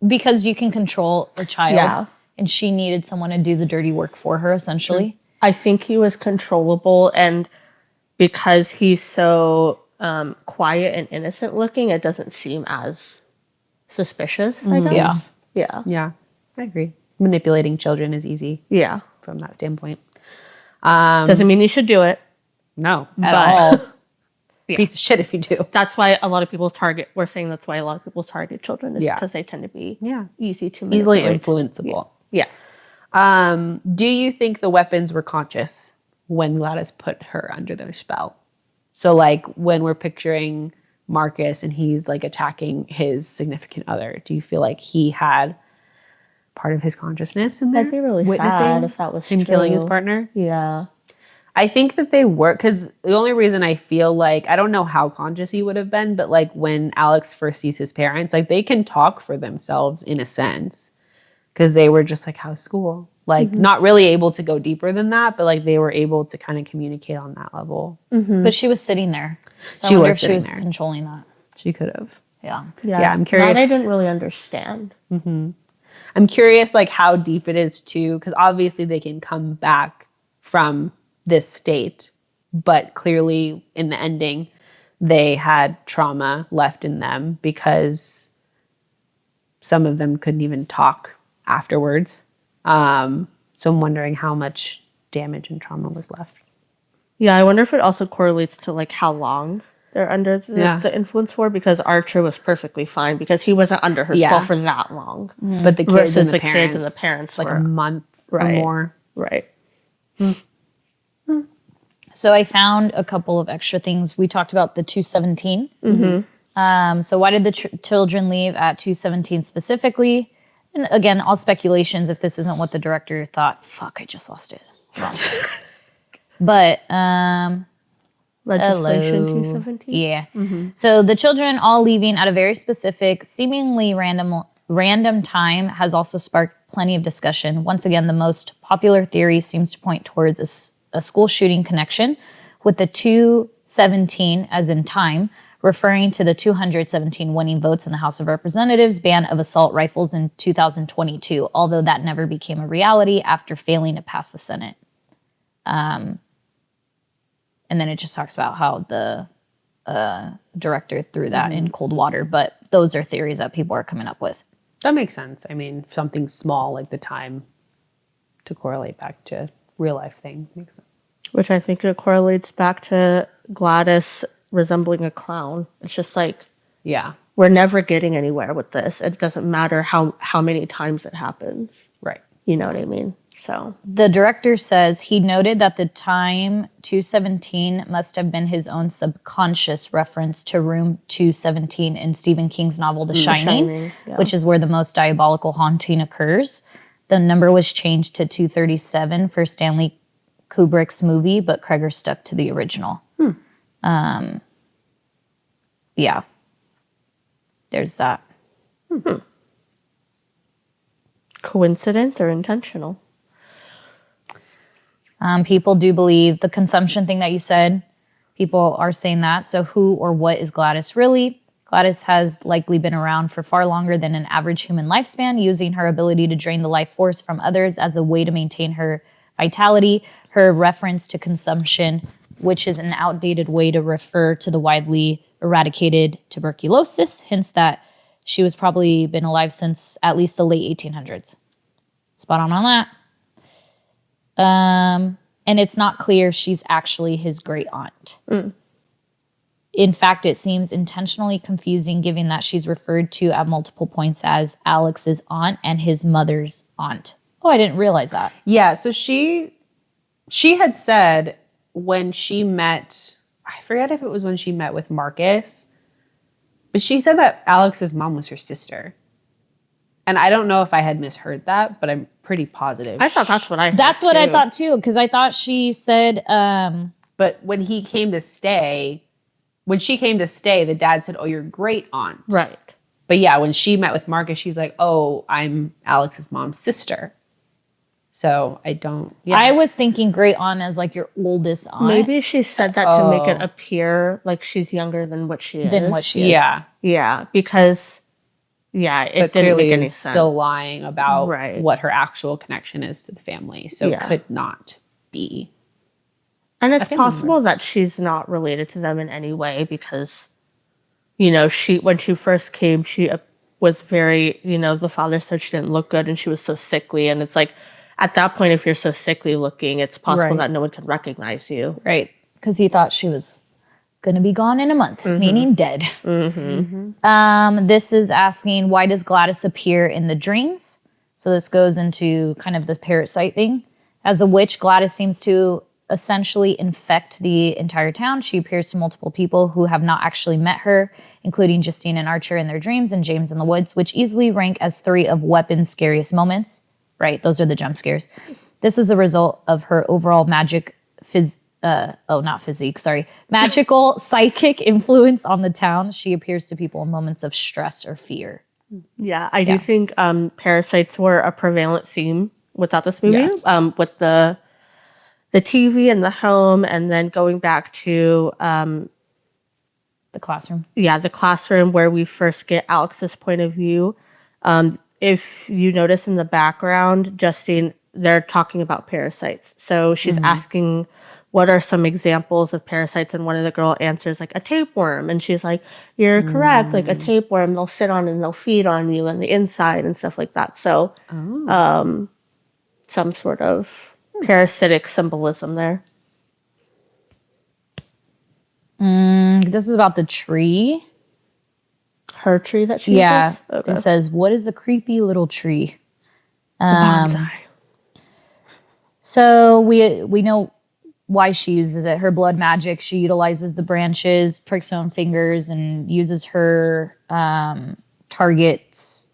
Because you can control a child. Yeah. And she needed someone to do the dirty work for her, essentially. I think he was controllable, and because he's so quiet and innocent looking, it doesn't seem as suspicious, I guess. Yeah, I agree. Manipulating children is easy. Yeah. From that standpoint. Doesn't mean you should do it. No, at all. Yeah. Piece of shit if you do. That's why a lot of people we're saying that's why a lot of people target children, is because they tend to be easy to manipulate. Easily influenceable. Yeah. Do you think the weapons were conscious when Gladys put her under their spell? So like when we're picturing Marcus and he's like attacking his significant other, do you feel like he had part of his consciousness in there. That'd be really witnessing sad if that was him true. killing his partner. Yeah. I think that they were, because the only reason I feel like, I don't know how conscious he would have been, but like when Alex first sees his parents, like they can talk for themselves in a sense, because they were just like, how's school? Like not really able to go deeper than that, but like they were able to kind of communicate on that level. But she was sitting there. So She I wonder was if she sitting was there. controlling that. She could have. Yeah. Yeah, I'm curious. That I didn't really understand. I'm curious like how deep it is too, because obviously they can come back from this state, but clearly in the ending they had trauma left in them because some of them couldn't even talk afterwards. So I'm wondering how much damage and trauma was left. Yeah, I wonder if it also correlates to like how long they're under the influence for, because Archer was perfectly fine because he wasn't under her spell for that long. But the kids Versus and the, kids and the parents like were, a month or more. Right. So I found a couple of extra things. We talked about the 217. So why did the children leave at 217 specifically? And again, all speculations if this isn't what the director thought. Fuck, I just lost it. But Legislation hello. 217. Yeah. So the children all leaving at a very specific, seemingly random time has also sparked plenty of discussion. Once again, the most popular theory seems to point towards a school shooting connection with the 217 as in time, referring to the 217 winning votes in the House of Representatives ban of assault rifles in 2022, although that never became a reality after failing to pass the Senate. And then it just talks about how the director threw that in cold water. But those are theories that people are coming up with. That makes sense. I mean, something small like the time to correlate back to real life things makes sense. Which I think it correlates back to Gladys resembling a clown. It's just like, Yeah. we're never getting anywhere with this. It doesn't matter how many times it happens. Right. You know what I mean? So The director says he noted that the time 217 must have been his own subconscious reference to room 217 in Stephen King's novel The Shining, yeah. which is where the most diabolical haunting occurs. The number was changed to 237 for Stanley Kubrick's movie, but Cregger stuck to the original. Yeah. There's that. Coincidence or intentional? People do believe the consumption thing that you said. People are saying that. So who or what is Gladys really? Gladys has likely been around for far longer than an average human lifespan, using her ability to drain the life force from others as a way to maintain her vitality. Her reference to consumption, which is an outdated way to refer to the widely eradicated tuberculosis, hints that she was probably been alive since at least the late 1800s. Spot on that. And it's not clear she's actually his great aunt. In fact, it seems intentionally confusing given that she's referred to at multiple points as Alex's aunt and his mother's aunt. Oh, I didn't realize that. Yeah, so she had said when she met, I forget if it was when she met with Marcus, but she said that Alex's mom was her sister. And I don't know if I had misheard that, but I'm pretty positive. I thought that's what I heard. That's what I thought too, because I thought she said... But when he came to stay, the dad said, oh, your great aunt. Right. But yeah, when she met with Marcus, she's like, oh, I'm Alex's mom's sister. So I don't... Yeah. I was thinking great aunt as like your oldest aunt. Maybe she said that to make it appear like she's younger than what she is. Yeah. Yeah, because... Yeah, it didn't make any sense. Still lying about what her actual connection is to the family. So could not be. And it's possible that she's not related to them in any way because, you know, when she first came, she was very, you know, the father said she didn't look good and she was so sickly. And it's like, at that point, if you're so sickly looking, it's possible that no one can recognize you. Right. Because he thought she was going to be gone in a month, meaning dead. This is asking, why does Gladys appear in the dreams? So this goes into kind of the parasite thing. As a witch, Gladys seems to essentially infect the entire town. She appears to multiple people who have not actually met her, including Justine and Archer in their dreams and James in the woods, which easily rank as 3 of Weapon's scariest moments. Right, those are the jump scares. This is the result of her overall magical psychic influence on the town. She appears to people in moments of stress or fear. Yeah, I do think parasites were a prevalent theme without this movie, with the TV and the home, and then going back to the classroom. Yeah, the classroom where we first get Alex's point of view. If you notice in the background, Justine, they're talking about parasites. So she's asking, what are some examples of parasites? And one of the girl answers like a tapeworm. And she's like, you're correct. Like a tapeworm, they'll sit on and they'll feed on you on the inside and stuff like that. So some sort of parasitic symbolism there. This is about the tree. Her tree that she uses? Okay. It says, what is a creepy little tree? The bonsai. So we know why she uses it. Her blood magic. She utilizes the branches, pricks her own fingers, and uses her targets.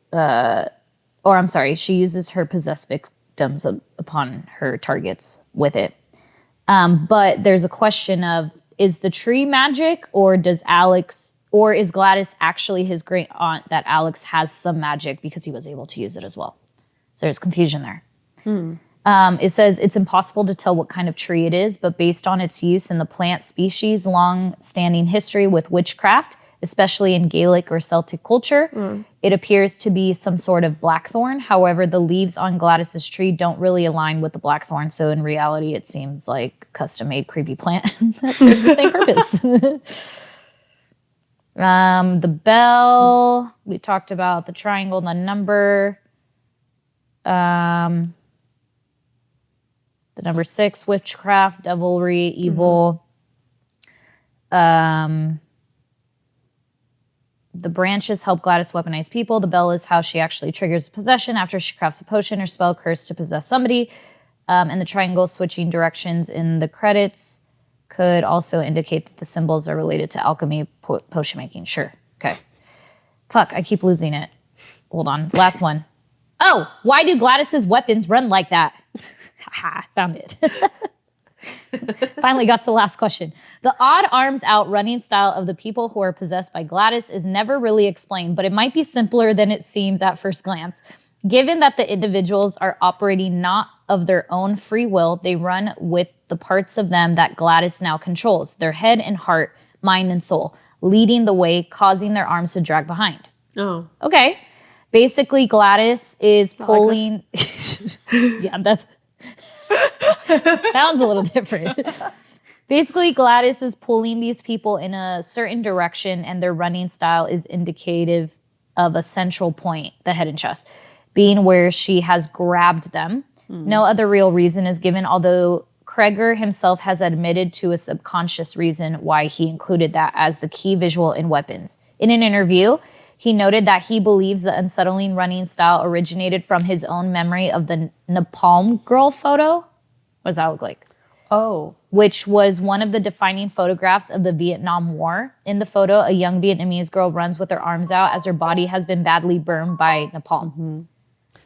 She uses her possessed victims upon her targets with it. But there's a question of, is the tree magic, or is Gladys actually his great aunt that Alex has some magic because he was able to use it as well? So there's confusion there. It says it's impossible to tell what kind of tree it is, but based on its use in the plant species' long-standing history with witchcraft, especially in Gaelic or Celtic culture, it appears to be some sort of blackthorn. However, the leaves on Gladys's tree don't really align with the blackthorn, so in reality, it seems like custom-made creepy plant that serves the same purpose. The bell, we talked about the triangle and the number. The number 6, witchcraft, devilry, evil. The branches help Gladys weaponize people. The bell is how she actually triggers possession after she crafts a potion or spell curse to possess somebody. And the triangle switching directions in the credits could also indicate that the symbols are related to alchemy, potion making. Sure. Okay. Fuck, I keep losing it. Hold on. Last one. Oh, why do Gladys's weapons run like that? Haha, found it. Finally got to the last question. The odd arms out running style of the people who are possessed by Gladys is never really explained, but it might be simpler than it seems at first glance. Given that the individuals are operating not of their own free will, they run with the parts of them that Gladys now controls, their head and heart, mind and soul, leading the way, causing their arms to drag behind. Oh. Okay. Basically, Gladys is pulling... yeah, that sounds a little different. Basically, Gladys is pulling these people in a certain direction, and their running style is indicative of a central point, the head and chest, being where she has grabbed them. No other real reason is given, although Cregger himself has admitted to a subconscious reason why he included that as the key visual in Weapons. In an interview, he noted that he believes the unsettling running style originated from his own memory of the Napalm Girl photo. What does that look like? Oh. Which was one of the defining photographs of the Vietnam War. In the photo, a young Vietnamese girl runs with her arms out as her body has been badly burned by napalm.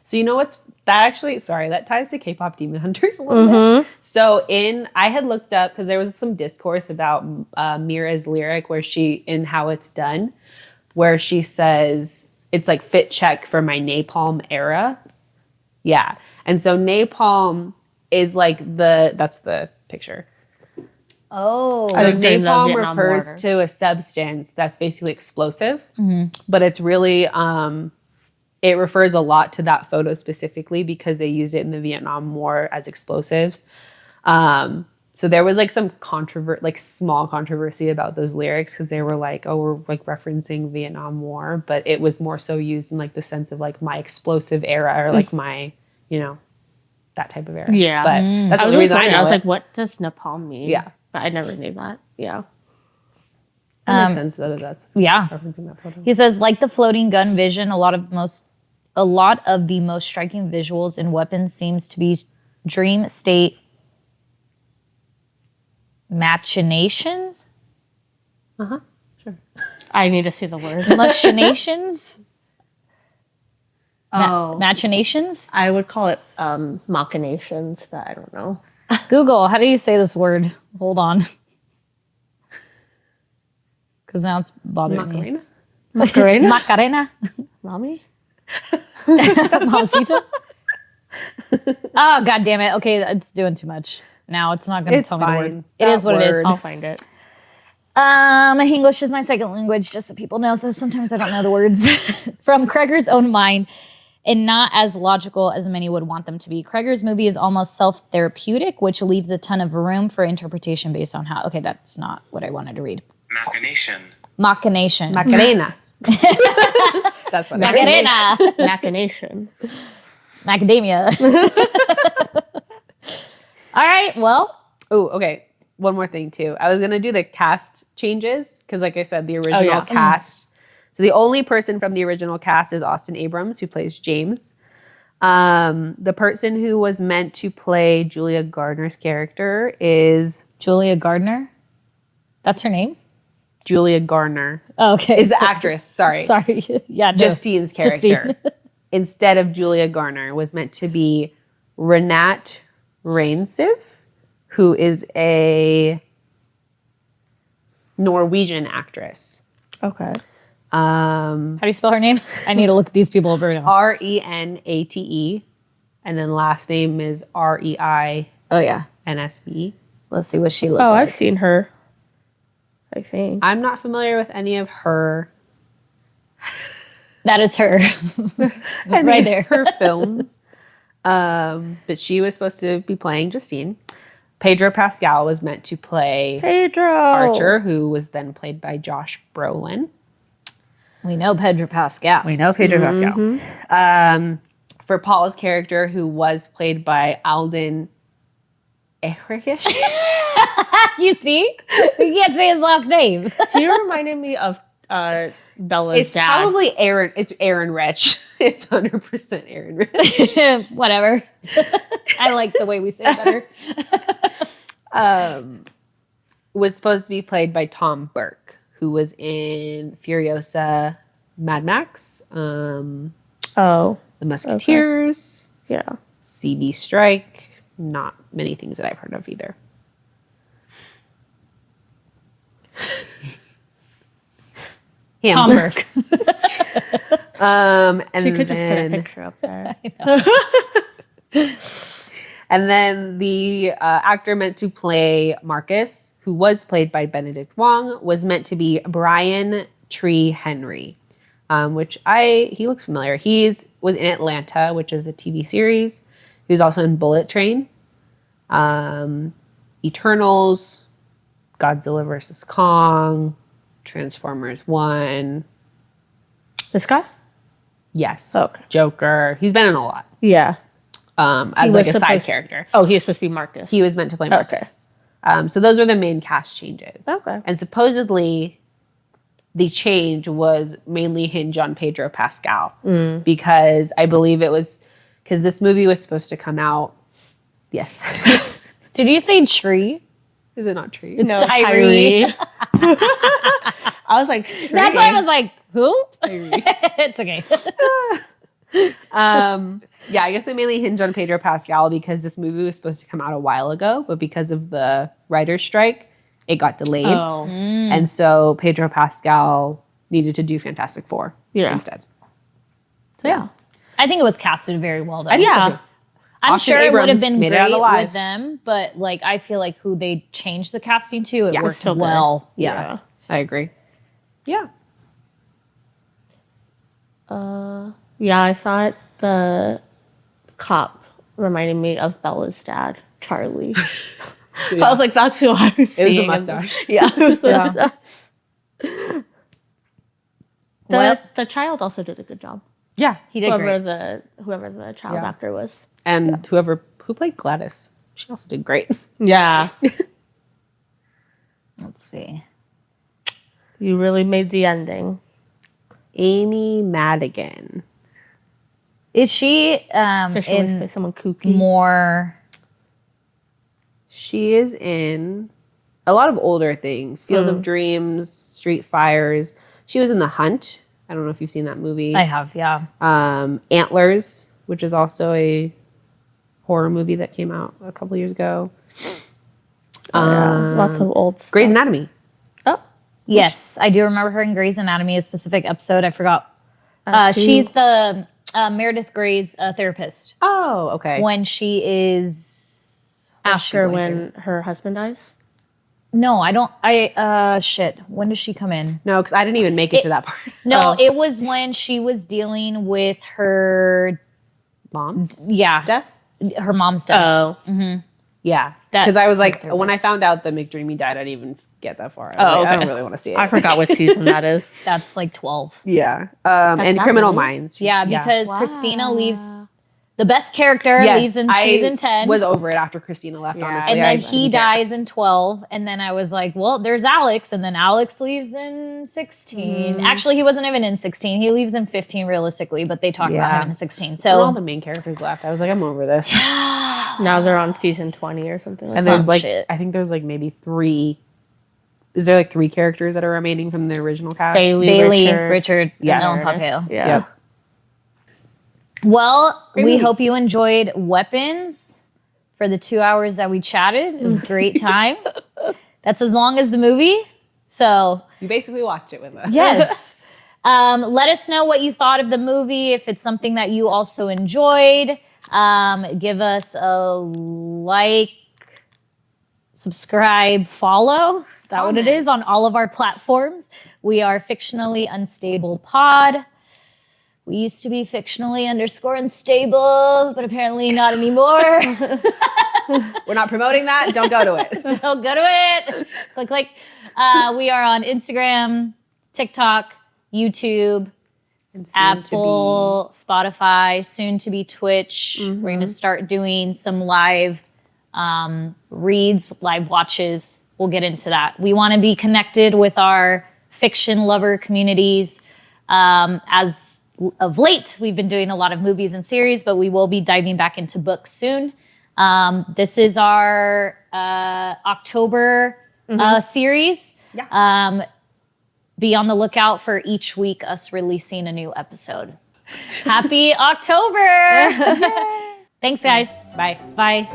So you know what's that actually? Sorry, that ties to K-pop Demon Hunters a little bit. So I had looked up because there was some discourse about Mira's lyric where in How It's Done, where she says it's like fit check for my napalm era. Yeah, and so napalm is like that's the picture. Oh, so napalm refers to a substance that's basically explosive, but it's really it refers a lot to that photo specifically because they used it in the Vietnam War as explosives. So there was like some small controversy about those lyrics because they were like, oh, we're like referencing Vietnam War, but it was more so used in like the sense of like my explosive era or like my, that type of era. Yeah. But that's the only reason I know I was it. like, what does napalm mean? Yeah. But I never knew that. Yeah. That makes sense though that's referencing that photo. He says, like the floating gun vision, a lot of the most striking visuals in Weapons seems to be dream state Machinations? Sure. I need to see the word. Machinations? Oh. Machinations? I would call it machinations, but I don't know. Google, how do you say this word? Hold on. Because now it's bothering me. Macarena? Macarena? Mommy? Mamacita? Oh, God damn it. Okay, it's doing too much. Now it's not going to It's tell me the fine. word. It is what it is. I'll find it. English is my second language, just so people know. So sometimes I don't know the words. From Cregger's own mind, and not as logical as many would want them to be. Cregger's movie is almost self-therapeutic, which leaves a ton of room for interpretation based on how. Okay, that's not what I wanted to read. Machination. Machination. Macarena. That's what I mean. Macarena. Machination. Macadamia. All right, well. Oh, okay. One more thing too. I was gonna do the cast changes because, like I said, the original cast. So the only person from the original cast is Austin Abrams, who plays James. The person who was meant to play Julia Gardner's character is Julia Gardner? That's her name? Julia Garner. Oh, okay. Is the actress, sorry. Sorry. Yeah, no. Justine's character. Justine. Instead of Julia Garner was meant to be Renat Reinsiv, who is a Norwegian actress. Okay. How do you spell her name? I need to look at these people over now. Renate, and then last name is Reinsv. Oh, yeah. Let's see what she looks Oh, like. I've seen her. I think. I'm not familiar with any of her That is her. Right there. her films. But she was supposed to be playing Justine. Pedro Pascal was meant to play Pedro Archer, who was then played by Josh Brolin. We know Pedro Pascal. We know Pedro Pascal. For Paul's character, who was played by Alden Ehrenreich. You see? You can't say his last name. He reminded me of Bella's It's dad. probably Aaron. It's Aaron Rich. It's 100% Aaron Rich. Whatever. I like the way we say it better. Was supposed to be played by Tom Burke, who was in Furiosa, Mad Max, The Musketeers, Yeah. CB Strike. Not many things that I've heard of either. Tom Burke. And She could just put a then, picture up there. and then the actor meant to play Marcus, who was played by Benedict Wong, was meant to be Brian Tree Henry, which he looks familiar. Was in Atlanta, which is a TV series. He was also in Bullet Train, Eternals, Godzilla vs. Kong, Transformers 1. This guy? Yes. Okay. Joker. He's been in a lot. Yeah. As like a side character. Oh, he was supposed to be Marcus. He was meant to play Marcus. So those were the main cast changes. Okay. And supposedly the change was mainly hinge on Pedro Pascal because I believe it was because this movie was supposed to come out. Yes. Did you say tree? Is it not tree? It's No, Tyree. I was like, That's why I was like, who? It's okay. Yeah, I guess it mainly hinged on Pedro Pascal because this movie was supposed to come out a while ago, but because of the writer's strike, it got delayed. oh, And so Pedro Pascal needed to do Fantastic Four instead. So yeah. I think it was casted very well, though. yeah. I'm Austin sure it would have Abrams been made it out great alive. with them, but like I feel like who they changed the casting to, it Yeah, worked still good. well. Yeah. I agree. Yeah. Yeah, I thought the cop reminded me of Bella's dad, Charlie. I was like, that's who I was It was the seeing. mustache. Yeah, it was the Yeah. mustache. Well- The child also did a good job. Yeah. He did Whoever great. the child Yeah. actor was. And who played Gladys, she also did great. Yeah. Let's see. You really made the ending. Amy Madigan. Is she Does she always play in someone kooky? more? She is in a lot of older things. Field of Dreams, Street Fires. She was in The Hunt. I don't know if you've seen that movie. I have, yeah. Antlers, which is also a horror movie that came out a couple years ago. Lots of old stuff. Grey's Anatomy. Oh, Yes, I do remember her in Grey's Anatomy, a specific episode. I forgot. She's the Meredith Grey's therapist Oh, okay. when she is... after when her husband dies. No, I don't... shit. When does she come in? No, because I didn't even make it to that part. No, it was when she was dealing with her... Mom? Yeah. Death? Her mom's death. Oh. Yeah. That- Because I was like, there when I was- found out that McDreamy died, I didn't even get that far. I was Oh, like, I okay. don't really want to see it. I forgot what season that is. That's like 12. Yeah. And not Criminal really? Minds. Yeah, because Christina leaves... The best character leaves in season 10. I was over it after Christina left, Yeah. honestly. And then I he didn't care. dies in 12. And then I was like, well, there's Alex. And then Alex leaves in 16. Actually, he wasn't even in 16. He leaves in 15 realistically, but they talk about Yeah. him in 16. And So all the main characters left. I was like, I'm over this. Now they're on season 20 or something like And that. there's Some like, shit. I think there's like maybe 3. Is there like 3 characters that are remaining from the original cast? Bailey, Richard, Richard, Yes. and Ellen Pompeo. Yeah. Yep. Well, Great we movie. hope you enjoyed Weapons for the 2 hours that we chatted. It was a great time. That's as long as the movie. So You basically watched it with us. yes. Let us know what you thought of the movie. If it's something that you also enjoyed, give us a like, subscribe, follow. Is that what it is on all of our platforms? We are Fictionally Unstable Pod. We used to be fictionally_unstable, but apparently not anymore. We're not promoting that. Don't go to it. So go to it. Click, click. We are on Instagram, TikTok, YouTube, And soon Apple, Spotify, soon to be Twitch. We're going to start doing some live reads, live watches. We'll get into that. We want to be connected with our fiction lover communities. As of late, we've been doing a lot of movies and series, but we will be diving back into books soon. This is our October series. Yeah. Be on the lookout for each week us releasing a new episode. Happy October! Thanks, guys. Bye. Bye.